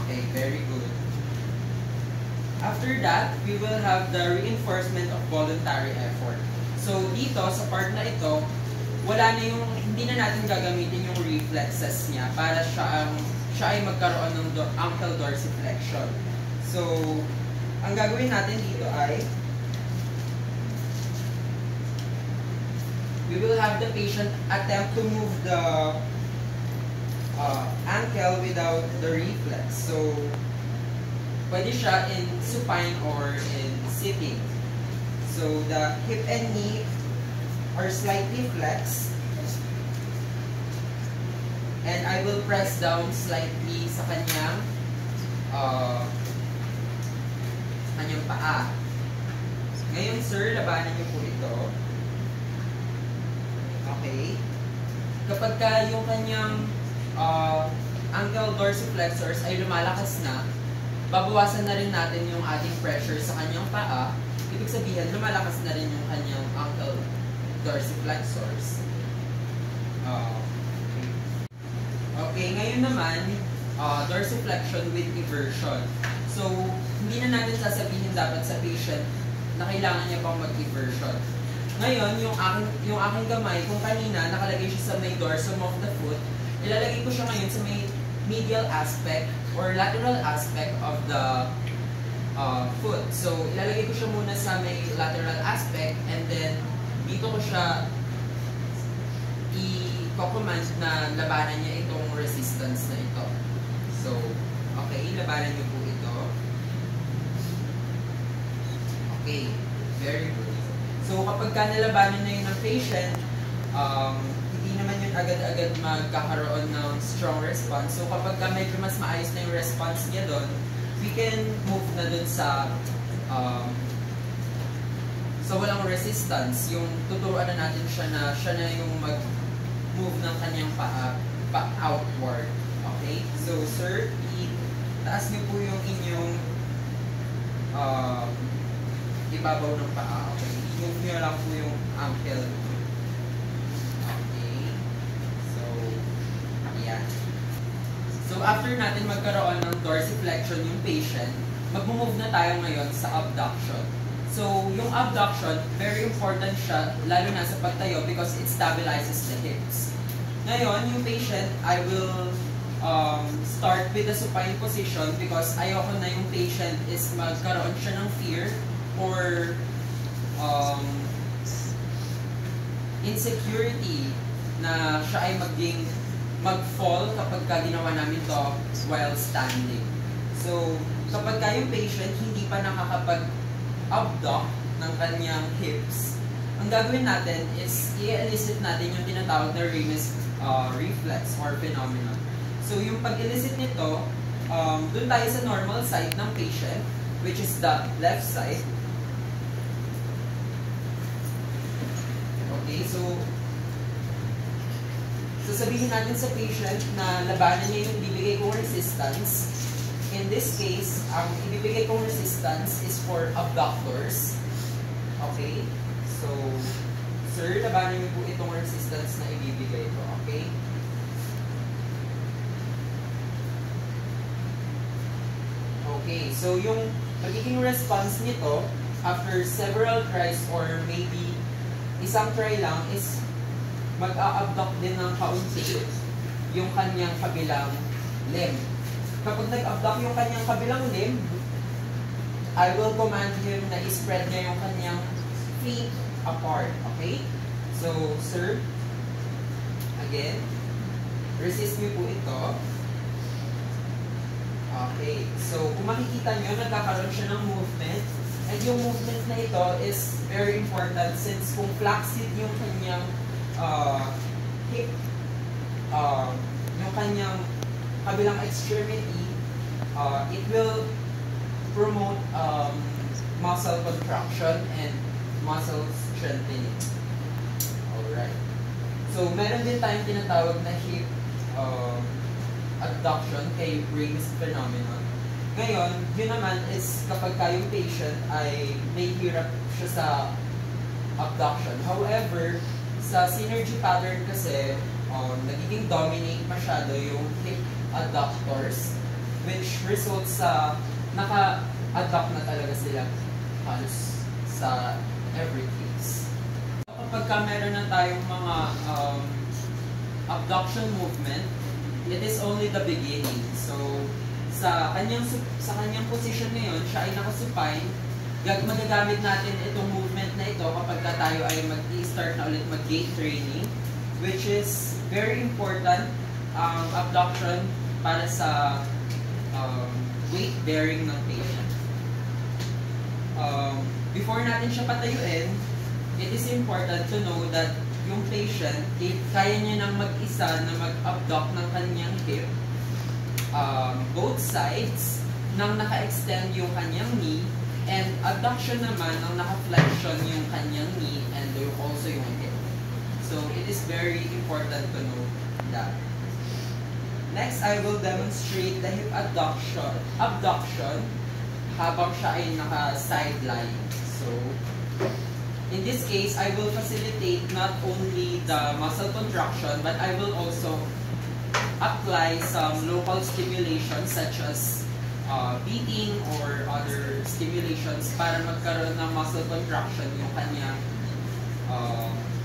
Okay, very good. After that, we will have the reinforcement of voluntary effort. So, dito, sa part na ito, hindi na natin gagamitin yung reflexes niya para siya ay magkaroon ng ankle dorsiflexion. So, ang gagawin natin dito ay we will have the patient attempt to move the ankle without the reflex. So, pwede siya in supine or in sitting. So, the hip and knee are slightly flexed. And I will press down slightly sa kanyang paa. Ngayon, sir, labanan niyo po ito. Okay. Kapag yung kanyang ankle dorsiflexors ay lumalakas na, babawasan na rin natin yung ating pressure sa kanyang paa. Ibig sabihin, lumalakas na rin yung kanyang ankle dorsiflexors. Okay, ngayon naman, dorsiflexion with eversion. So, hindi na natin sasabihin dapat sa patient na kailangan niya pang mag-eversion. Ngayon, yung aking kamay, kung kanina nakalagay siya sa may dorsum of the foot, ilalagay ko siya ngayon sa may medial aspect or lateral aspect of the foot. So, ilalagay ko siya muna sa may lateral aspect and then dito ko siya i-command na labanan niya itong resistance na ito. So, okay, labanan niyo po ito. Okay, very good. So, kapag ka nalabanan na yun ng patient, hindi naman yun agad-agad magkakaroon ng strong response. So, kapag ka medyo mas maayos na yung response niya doon, we can move na doon sa walang resistance. Yung tuturuan na natin siya na yung mag-move ng kanyang paa outward. Okay? So, sir, taas niyo po yung inyong ibabaw ng paa. Okay? Move niyo lang po yung ankle. Okay? So, yan. So, after natin magkaroon ng dorsiflexion yung patient, mag-move na tayo ngayon sa abduction. So, yung abduction, very important siya, lalo na sa pagtayo because it stabilizes the hips. Ngayon, yung patient, I will start with the supine position because ayoko na yung patient is magkaroon siya ng fear or insecurity na siya ay mag-fall kapag ginawa namin to while standing. So, kapag yung patient hindi pa nakakapag-abduct ng kanyang hips, ang gagawin natin is i-elicit natin yung tinatawag na Ramus reflex or phenomenon. So, yung pag-elicit nito, dun tayo sa normal side ng patient, which is the left side. Okay, so, sasabihin natin sa patient na labanan niya yung ibibigay kong resistance. In this case, ang ibibigay kong resistance is for abductors. Okay? So, sir, labanan niyo po itong resistance na ibibigay ko. Okay? Okay, so yung magiging response nito after several tries or maybe isang try lang is mag-a-abduct din ng kaunti yung kanyang kabilang limb. Kapag nag-abduct yung kanyang kabilang limb, I will command him na i-spread niya yung kanyang feet apart. Okay? So, sir, again, resist niyo po ito. Okay. So, kung makikita niyo, nagkakaroon siya ng movement. And yung movement na ito is very important since kung flaccid yung kanyang hip, yung kanyang kabilang extremity, it will promote muscle contraction and muscle strengthening. Alright. So, meron din tayong tinatawag na hip abduction kay Briggs phenomenon. Ngayon, yun naman is kapag yung patient ay may hirap siya sa abduction. However, sa synergy pattern kasi, nagiging dominate masyado yung hip adductors, which results sa naka-adduct na talaga sila halos sa every case. Kapag meron na tayong mga abduction movement, it is only the beginning. So, sa kanyang position ngayon, siya ay nakasupine. Magagamit natin itong movement na ito kapag tayo ay mag-i-start na ulit mag-gait training, which is very important abduction para sa weight bearing ng patient. Before natin siya patayuin, it is important to know that yung patient, kaya niya nang mag-isa na mag-abduct ng kanyang hip, both sides, nang naka-extend yung kanyang knee, and abduction naman nang naka-flexion yung kanyang knee and also yung hip. So, it is very important to know that. Next, I will demonstrate the hip abduction habang siya ay naka-sideline. So, in this case, I will facilitate not only the muscle contraction, but I will also apply some local stimulations such as beating or other stimulations para magkaroon ng muscle contraction yung kanyang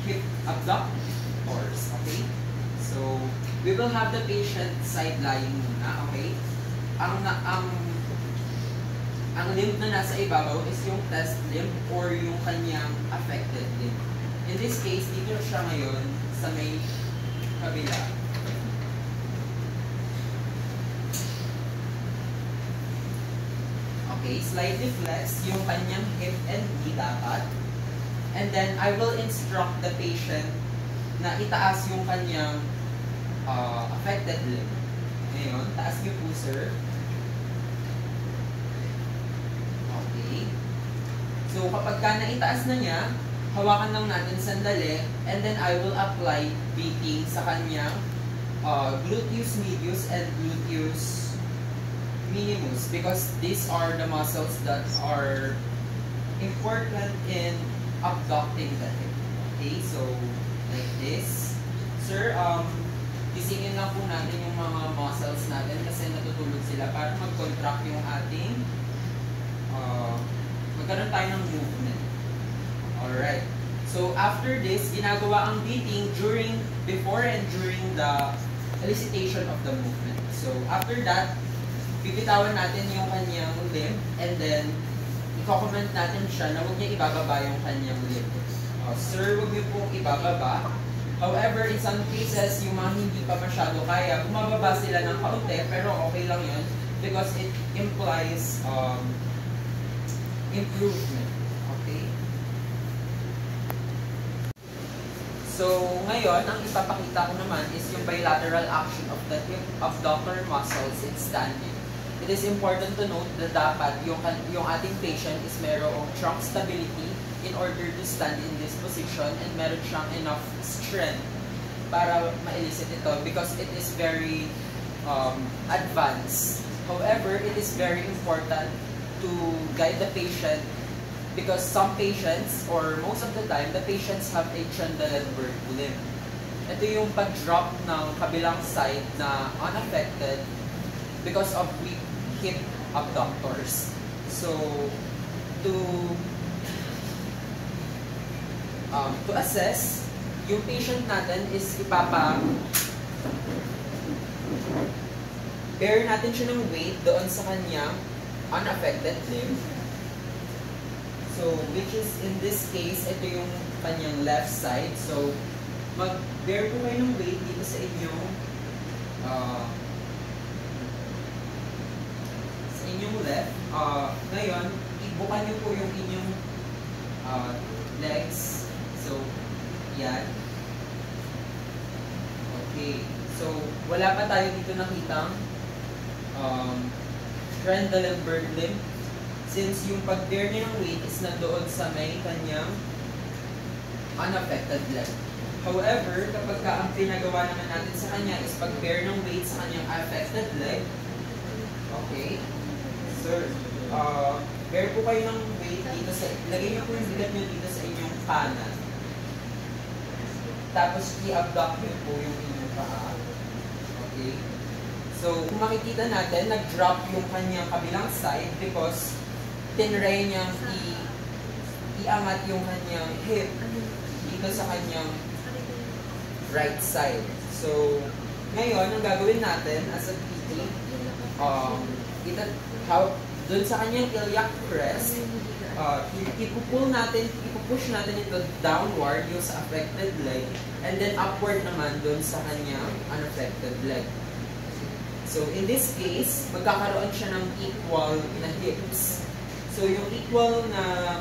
hip abductors. Okay? So, we will have the patient side lying muna. Okay? Ang limb na nasa ibabaw is yung test limb or yung kanyang affected limb. In this case, dito siya ngayon sa may kabila. Okay, slightly flex yung kanyang hip and knee dapat. And then, I will instruct the patient na itaas yung kanyang affected limb. Ngayon, taas niyo po, sir. So, kapag naitaas na niya, hawakan lang natin sandali, and then I will apply beating sa kanyang gluteus medius and gluteus minimus because these are the muscles that are important in abducting the hip. Okay, so like this. Sir, gisingin lang po natin yung mga muscles natin kasi natutulog sila para mag-contract yung ating magkaroon tayo ng movement. Alright. So, after this, ginagawa ang beating before and during the elicitation of the movement. So, after that, bibitawan natin yung kanyang limb and then, i-comment natin siya na huwag niya ibababa yung kanyang limb. Sir, huwag niyo pong ibababa. However, in some cases, yung mga hindi pa masyado kaya, bumababa sila ng kaunti, pero okay lang yun because it implies improvement. Okay? So, ngayon, ang ipapakita ko naman is yung bilateral action of the hip abductor muscles in standing. It is important to note na dapat yung ating patient is merong trunk stability in order to stand in this position and meron siyang enough strength para ma-elicit ito because it is very advanced. However, it is very important to guide the patient because some patients, or most of the time, the patients have a Trendelenburg limb. Ito yung pag-drop ng kabilang side na unaffected because of weak hip abductors. So, to assess, yung patient natin is bear natin siya ng weight doon sa kanyang unaffected limb. So, which is in this case, ito yung kanyang left side. So, mag-bear po kayo ng weight dito sa inyong left. Ngayon, ibukan nyo po yung inyong legs. So, yan. Okay. So, wala pa tayo dito nakitang Trendelenburg limb. Since yung pag-bear niya ng weight is nandoon sa may kanyang unaffected leg. However, kapag ang pinagawa naman natin sa kanya is pag-bear ng weight sa kanyang affected leg, okay, sir, bear po kayo ng weight dito lagay niyo po yung bigat niyo dito sa inyong kanan. Tapos, i-abduct niyo po yung inyong paa. Okay? So, kung makikita natin, nag-drop yung kanyang kabilang side because tinry niyang iangat yung kanyang hip dito sa kanyang right side. So, ngayon, ang gagawin natin as a PT, doon sa kanyang iliac crest, ipupush natin ito downward yung sa affected leg, and then upward naman doon sa kanyang unaffected leg. So, in this case, magkakaroon siya ng equal na hips. So, yung equal na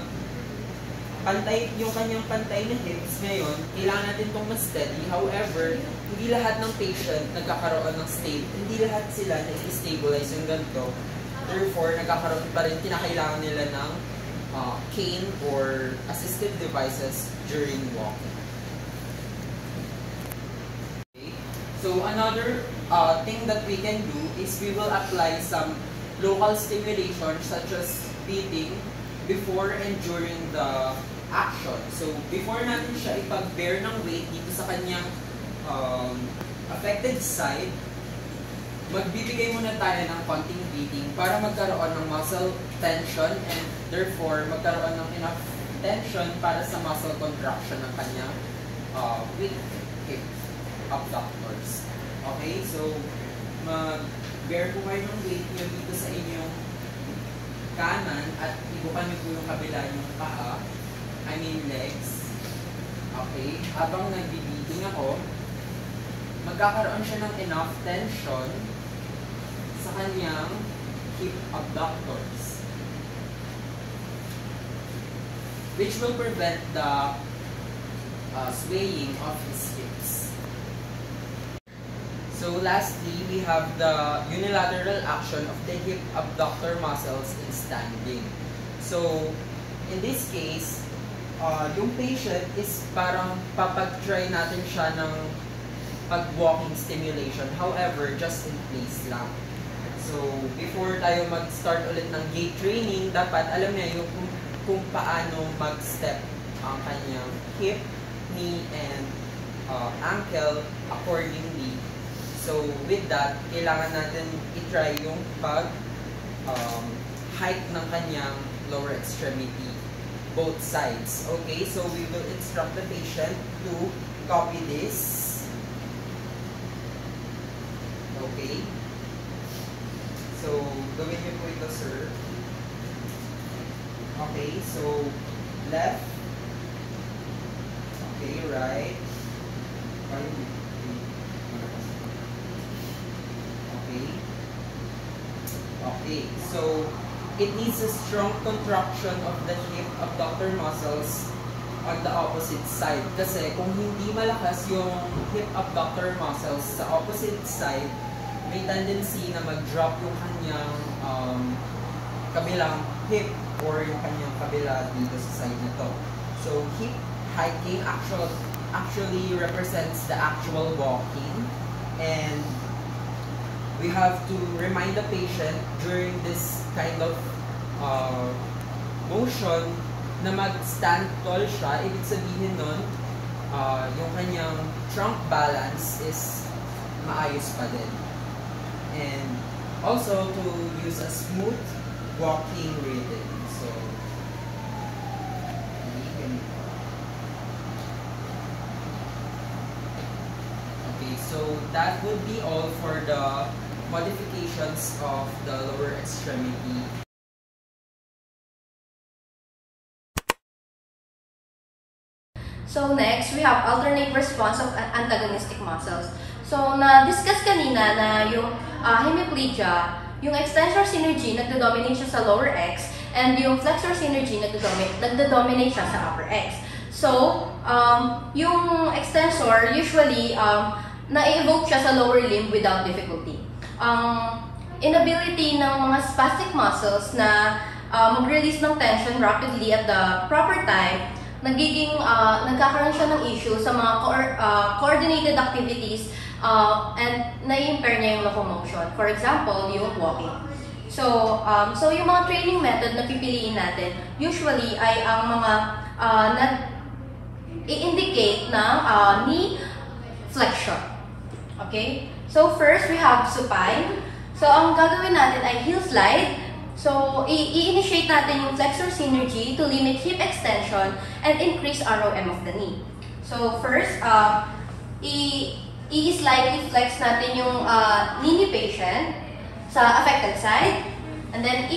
yung kanyang pantay na hips ngayon, kailangan natin itong mas steady. However, hindi lahat ng patient nagkakaroon ng hindi lahat sila na-stabilize yung ganito. Therefore, nagkakaroon pa rin, kinakailangan nila ng cane or assistive devices during walking. Okay. So, another thing that we can do is we will apply some local stimulation such as beating before and during the action. So, before natin siya ipag-bear ng weight dito sa kanyang affected side, magbibigay muna tayo ng konting beating para magkaroon ng muscle tension and therefore magkaroon ng enough tension para sa muscle contraction ng kanyang weak hip abductors. Okay, so mag-bear po kayo ng weight nyo dito sa inyong kanan at ibukan nyo po yung kabila yung paa, I mean legs. Okay, habang nagbibiting ako, magkakaroon siya ng enough tension sa kanyang hip abductors, which will prevent the swaying of his hips. So lastly, we have the unilateral action of the hip abductor muscles in standing. So in this case, yung patient is parang papag-try natin siya ng pag-walking stimulation. However, just in place lang. So, before tayo mag-start ulit ng gait training, dapat alam niya yung kung paano mag-step ang kanyang hip, knee, and ankle accordingly. So, with that, kailangan natin i-try yung height ng kanyang lower extremity, both sides. Okay, so we will instruct the patient to copy this. Okay. So, gawin niyo po ito, sir. Okay, so, left. Okay, right. Okay. Okay, so, it needs a strong contraction of the hip abductor muscles on the opposite side. Kasi kung hindi malakas yung hip abductor muscles sa opposite side, may tendency na mag-drop yung kanyang kabilang hip or yung kanyang kabila dito sa side nito. So, hip hiking actually represents the actual walking, and we have to remind the patient during this kind of motion na mag-stand tall siya. Ibig sabihin nun, yung kanyang trunk balance is maayos pa din. And also to use a smooth walking rhythm. So, okay, so that would be all for the modifications of the lower extremity. So next, we have alternate response of antagonistic muscles. So na-discuss kanina na yung hemiplegia, yung extensor synergy nagdo-dominate siya sa lower X, and yung flexor synergy nagdo-dominate siya sa upper X. So, yung extensor usually na-evoke siya sa lower limb without difficulty. Inability ng mga spastic muscles na mag-release ng tension rapidly at the proper time, nagkakaroon siya ng issue sa mga coordinated activities and nai-impair niya yung locomotion. For example, yung walking. So yung mga training method na pipiliin natin usually ay ang mga i-indicate ng knee flexion. Okay? So first, we have supine. So ang gagawin natin ay heel slide. So, i-initiate natin yung flexor synergy to limit hip extension and increase ROM of the knee. So, first, i-slightly flex natin yung knee ni patient sa affected side. And then,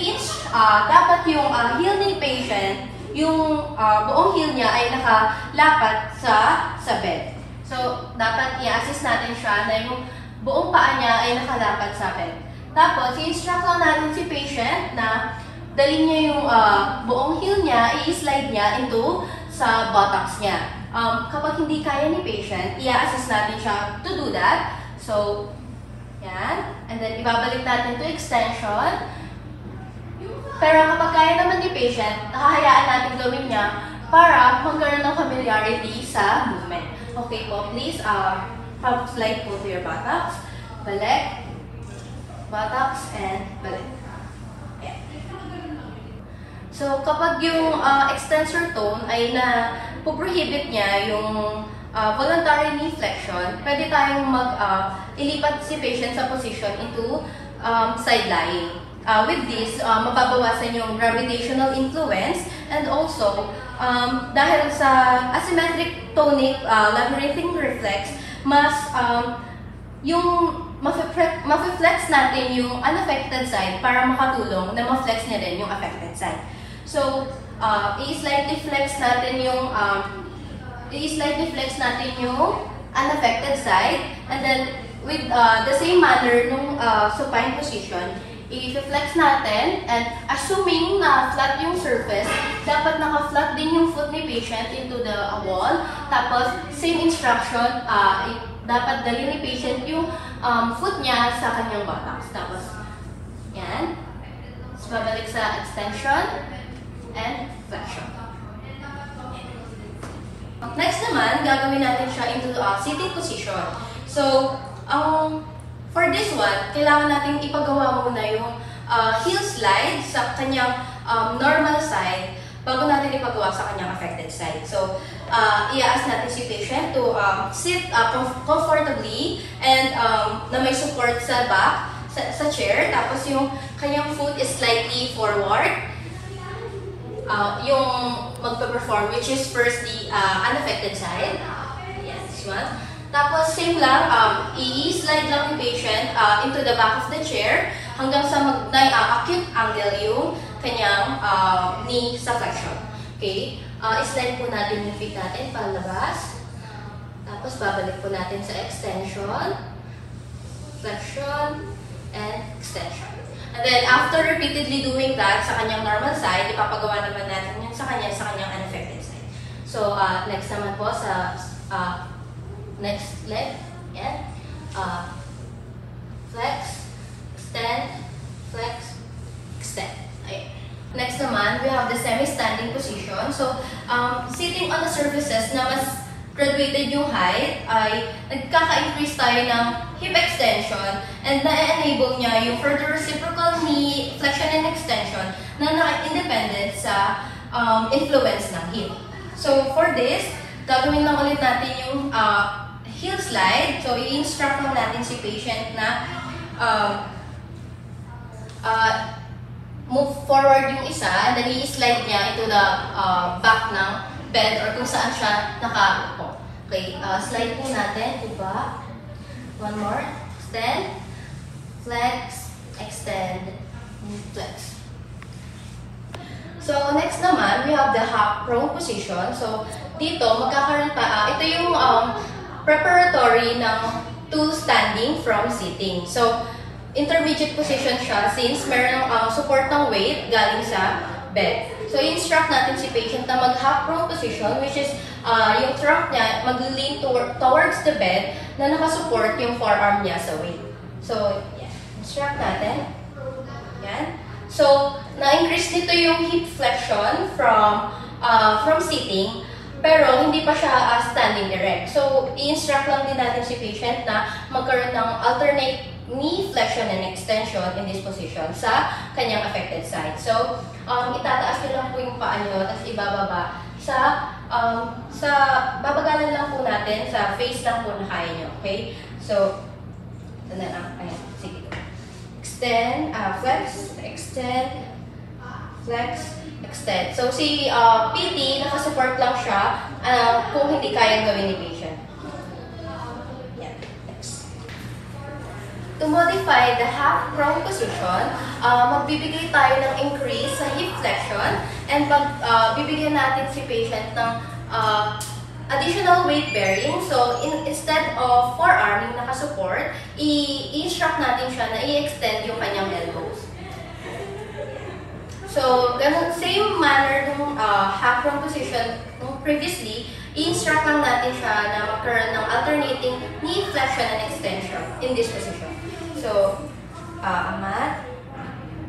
dapat yung heel ni patient, yung buong heel niya ay nakalapat sa bed. So, dapat i-assist natin siya na yung buong paa niya ay nakalapat sa bed. Tapos, i-instruct lang natin si patient na dalhin niya yung buong heel niya, i-slide niya into sa buttocks niya. Kapag hindi kaya ni patient, i-assist natin siya to do that. So, yan. And then, ibabalik natin to extension. Pero kapag kaya naman ni patient, nakahayaan natin gawin niya para magkaroon ng familiarity sa movement. Okay po, please, slide po to your buttocks. Balik. Buttocks and balik. Ayan. So, kapag yung extensor tone ay na-prohibit niya yung voluntary knee flexion, pwede tayong ilipat si patient sa position into side lying. With this, mababawasan yung gravitational influence, and also, dahil sa asymmetric tonic labyrinthine reflex, mas yung ma-flex natin yung unaffected side para makatulong na ma-flex niya rin yung affected side. So, i-slightly flex natin yung unaffected side, and then with the same manner nung supine position, i-flex natin, and assuming na flat yung surface, dapat naka-flat din yung foot ni patient into the wall. Tapos, same instruction, dapat dali ni patient yung foot niya sa kanyang buttocks. Tapos, yan. Tapos, babalik sa extension and flexion. Next naman, gagawin natin siya into sitting position. So, for this one, kailangan natin ipagawa muna yung heel slide sa kanyang normal side bago natin ipagawa sa kanyang affected side. So, i-ask natin si patient to sit comfortably and na may support sa back, sa chair. Tapos yung kanyang foot is slightly forward. Yung magpa-perform, which is first the unaffected side. Yes, this one. Tapos same lang, i-slide lang yung patient into the back of the chair hanggang sa acute angle yung kanyang knee sa flexion. Okay? I-slide po natin yung feet natin palabas. Tapos babalik po natin sa extension, flexion, and extension. And then after repeatedly doing that sa kanyang normal side, ipapagawa naman natin yun sa kanyang unaffected side. So next naman po sa next leg. Yan. Flex, extend, flex, extend. Ayan. Next naman, we have the semi-standing position. So, sitting on the surfaces na mas graduated yung height, ay nagkaka-increase tayo ng hip extension, and na-enable niya yung further reciprocal knee flexion and extension na naka-independent sa influence ng hip. So, for this, gagawin lang ulit natin yung heel slide. So, i-instruct lang natin si patient na move forward yung isa, and then i-slide niya into the back ng bed or kung saan siya nakaupo. Okay, slide po natin, diba? One more. Extend, flex, extend, flex. So, next naman, we have the half prone position. So, dito, magkakaroon pa, ito yung preparatory ng to standing from sitting. So, intermediate position siya since meron support ng weight galing sa bed. So, i-instruct natin si patient na mag-half prone position, which is yung trunk niya mag-lean towards the bed na nakasupport yung forearm niya sa weight. So, yeah. Instruct natin. Yan. So, na-increase nito yung hip flexion from sitting, pero hindi pa siya standing erect. So, i-instruct lang din natin si patient na magkaroon ng alternate knee flexion and extension in this position sa kanyang affected side. So, itataas nyo lang po yung paa nyo, tapos ibababa babagalan lang po natin, sa face lang po na kaya nyo, okay? So, ito na lang, ayan, sige. Extend, flex, extend, flex, extend. So, si PT, nakasupport lang siya kung hindi kayang gawin ni patient. To modify the half prone position, magbibigay tayo ng increase sa hip flexion and bibigyan natin si patient ng additional weight bearing. So, instead of forearm yung nakasupport, i-instruct natin siya na i-extend yung kanyang elbows. So, ganun, same manner nung half prone position nung previously, i-instruct lang natin siya na magkaroon ng alternating knee flexion and extension in this position. So, angat,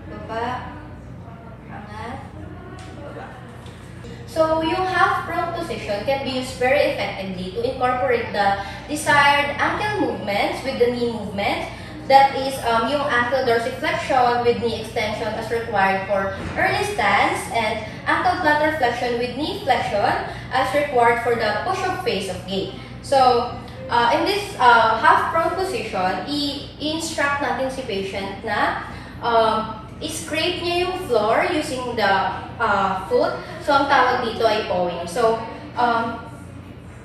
baba, angat, baba. So, yung half prone position can be used very effectively to incorporate the desired ankle movements with the knee movement. That is, yung ankle dorsiflexion with knee extension as required for early stance, and ankle plantar flexion with knee flexion as required for the push-up phase of gait. So, in this half prone position, i-instruct natin si patient na i-scrape niya yung floor using the foot. So, ang tawag dito ay pawing. So,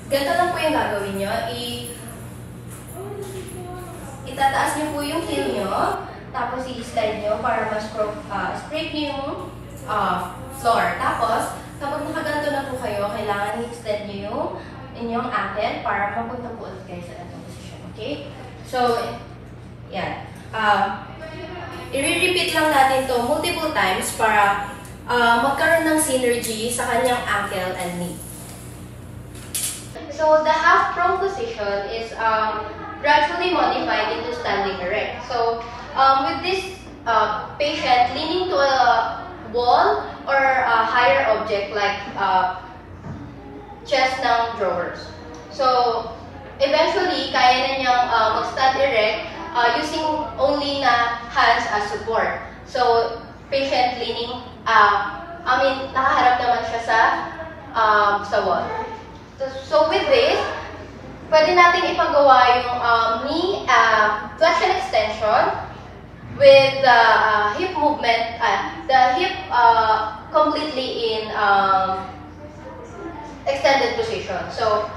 ganito lang po yung gagawin nyo. Itataas niyo po yung heel nyo, tapos i-slide nyo para scrape niyo yung floor. Tapos, kapag nakaganto na po kayo, kailangan i-extend niyo yung inyong ankle para mapunta po ulit kayo sa ganitong position. Okay? So, yan. I-repeat lang natin to multiple times para magkaroon ng synergy sa kanyang ankle and knee. So, the half prone position is gradually modified into standing erect. So, with this patient leaning to a wall or a higher object like chest ng drawers. So, eventually, kaya na niyang mag-stand erect using only na hands as support. So, patient leaning, nakaharap naman siya sa wall. So, with this, pwede natin ipagawa yung knee flexion extension with the hip movement, the hip completely in extended position. So,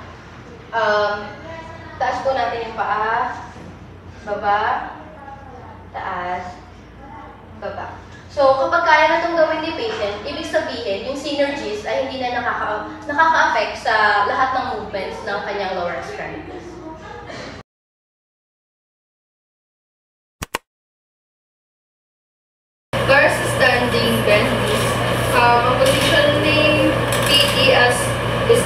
taas po natin yung paa, baba, taas, baba. So, kapag kaya na itong gawin ni patient, ibig sabihin, yung synergies ay hindi na nakaka-affect sa lahat ng movements ng kanyang lower extremities. Para sa standing bend knees, ang positioning PT is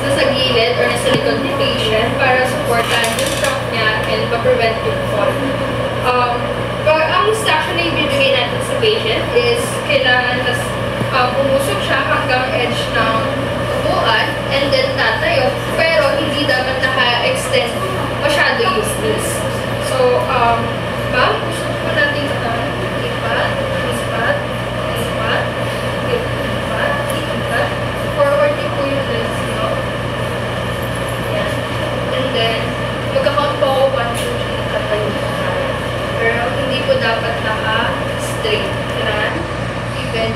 nasa gilid or nasa likod ni patient para supportan yung trunk niya and ma-prevent yung fall. Ang instruction na ibibigay natin sa patient is kailangan pumusok siya hanggang edge ng upuan and then tatayo, pero hindi dapat naka-extend masyado useless. So, ma'am, pusok po natin ito. Lipat, lipat, lipat, lipat, lipat. Forward din po yung legs, no? Yan. And then, magka-count po ako 1, 2, 3, tatayo po tayo. Pero hindi po dapat naka-straight. Kailangan, even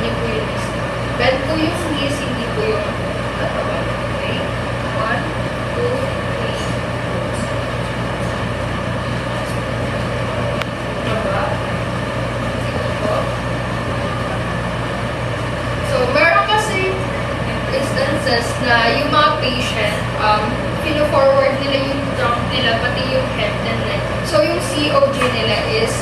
na yung mga patient, pino-forward nila yung trunk nila, pati yung head and neck. So, yung COG nila is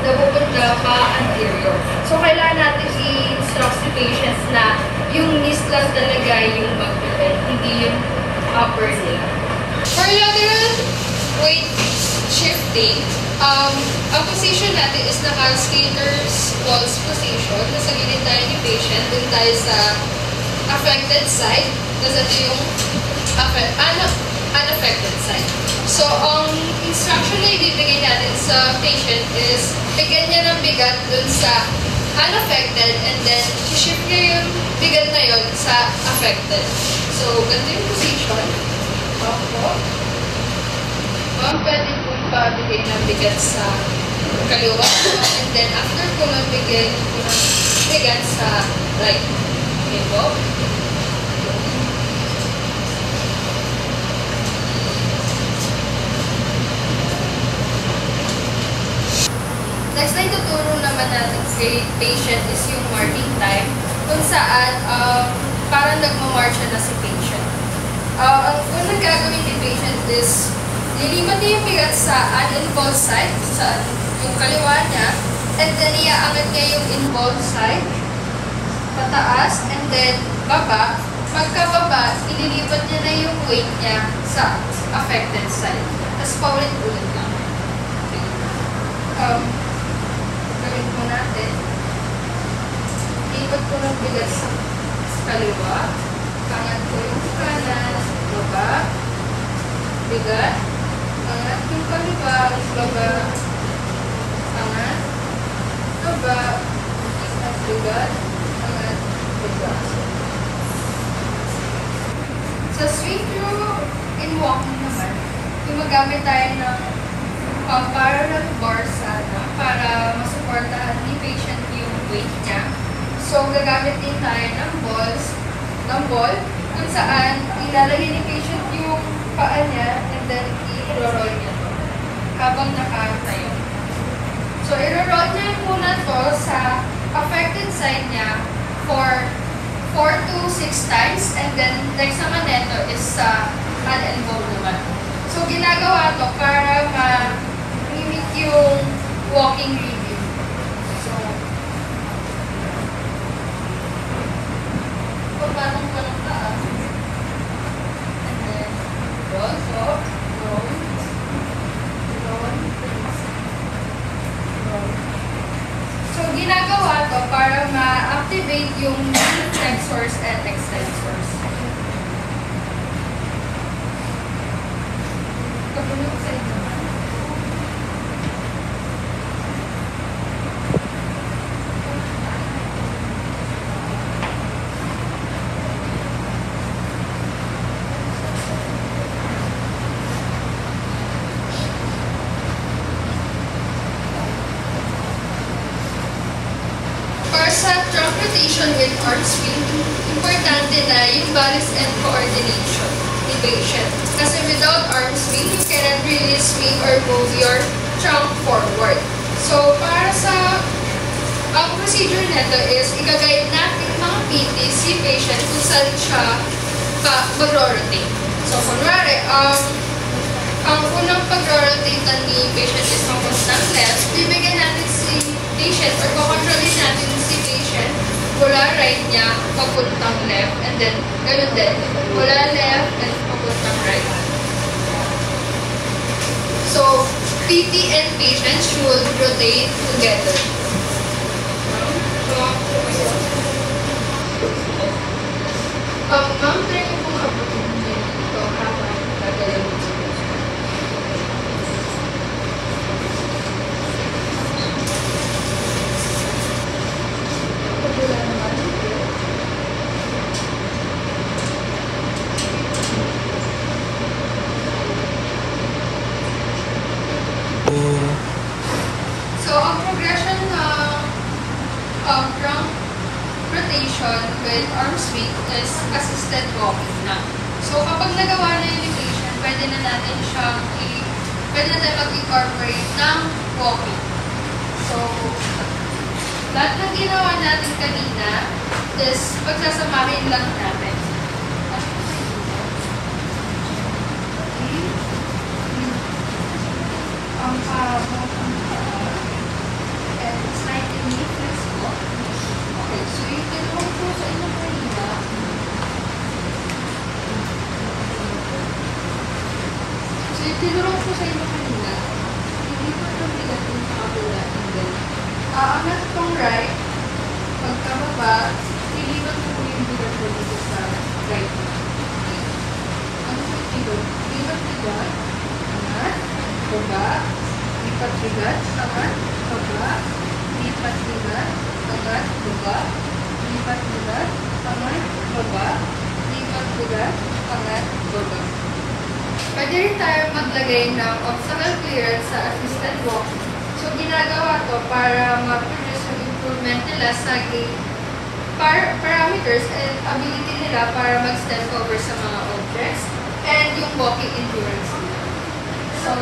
napupunta pa anterior. So, kailangan natin i-instruct si patients na yung knees lang talaga yung mag-bend, hindi yung upper nila. For lateral weight shifting, ang position natin is naka-skater's pulse position. Nasa gilid tayo ni patient, dun tayo sa affected side. Tapos ito yung unaffected side. So, ang instruction na ibibigay natin sa patient is bigyan niya ng bigat dun sa unaffected and then i-shift niya yung bigat na yun sa affected. So, ganito yung position. Opo. Pwede po pabigay ng bigat sa kaliwa and then after po magbigay po ng bigat sa right. Okay po? Next na ituturo naman natin kay patient is yung marking time kung saan parang nagmamarch na si patient. Ang unang gagawin ni patient is lilipat niya yung bigat sa uninvolved side, sa yung kaliwa niya, and then iaangat niya yung involved side, pataas, and then baba. Pagkababa, ililipat niya na yung weight niya sa affected side. Tapos paulit-ulit lang. Gawin po natin. Lipat ko ng bigat sa kaliwa. Angat ko yung kanan, baba, bigat. Angat yung kaliwa, baba, angat, baba, at bigat, angat, bigat. Sa straight through in walking naman, gumagamit tayo ng parallel bar sana para masuportahan ni patient yung weight niya. So, gagamit din tayo ng ball, kung saan ilalagay ni patient yung paa niya and then i-roll niya to habang nakatayo. So, i-roll niya muna to sa affected side niya for 4 to 6 times and then next naman neto is sa uninvolved naman. So, ginagawa to para ma-mimic yung walking rhythm. So, pagpatong ko ng taas. And then, roll, roll, roll, roll, roll. So, ginagawa to para ma-activate yung flexors and extensors. Kapulog sa ito. Sa trunk rotation with arm swing, importante na yung balance and coordination ni patient. Kasi without arm swing, you cannot really swing or move your trunk forward. So, para sa ang procedure nito is, i-guide natin mga PT si patient kung saan siya mag-rotate. So, kunwari, ang unang pag-rotate ni patient is papuntang left, bibigyan natin si patient or kukontrolin natin si patient mula right niya papuntang left and then ganun din. Mula left and papuntang right. So, PT and patient should rotate together. Ma'am, try niyo pong abutin ito habang gagalawin siya. So, ang progression ng trunk rotation with arm swing is assisted walking na. So, kapag nagawa na yung patient, pwede na natin mag-incorporate ng walking. So, lahat ng ginawa natin kanina is pagsasamahin lang natin. tinurong ko sa inyo kanina. Hindi ko ito bigat yung kabila. And then, aangat tong right. Pagkababa, ilipat ko yung bigat ko dito sa right. Okay. Ano ko ito? Lipat bigat. Angat. Baba. Lipat bigat. Angat. Baba. Lipat bigat. Angat. Baba. Lipat bigat. Angat. Baba. Lipat bigat. Angat. Baba. Pwede rin tayo maglagay ng obstacle clearance sa assisted walking. So, ginagawa to para ma-produce yung improvement nila sa gait parameters and ability nila para mag-stand over sa mga objects and yung walking endurance nila. So,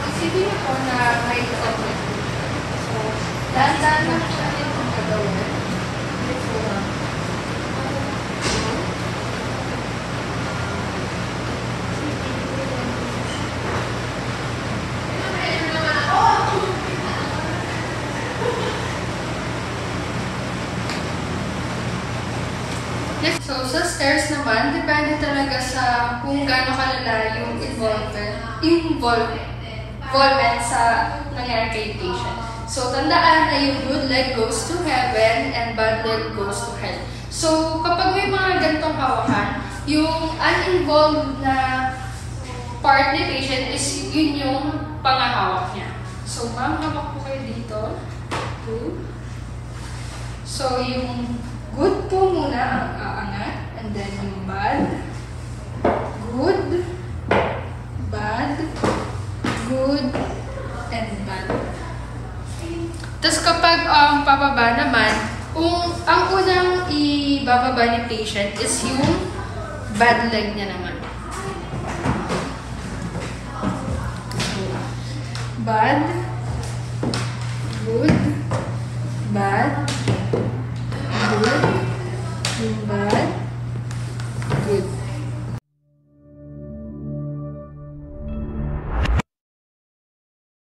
isipin niyo po na may object. So, dahan-dahan lang siya yung gagawin. So, sa stairs naman, depende talaga sa kung gaano kalala yung involvement sa nangyari kay patient. So, tandaan na yung good leg goes to heaven and bad leg goes to hell. So, kapag may mga ganitong hawakan, yung uninvolved na part ni patient is yun yung pangahawak niya. So, ma'am, hawak po kayo dito. 2. So, yung good po muna ang aangat. And then yung bad. Good. Bad. Good. And bad. Tapos kapag pababa naman, ang unang ibababa ni patient is yung bad leg niya naman. So, bad.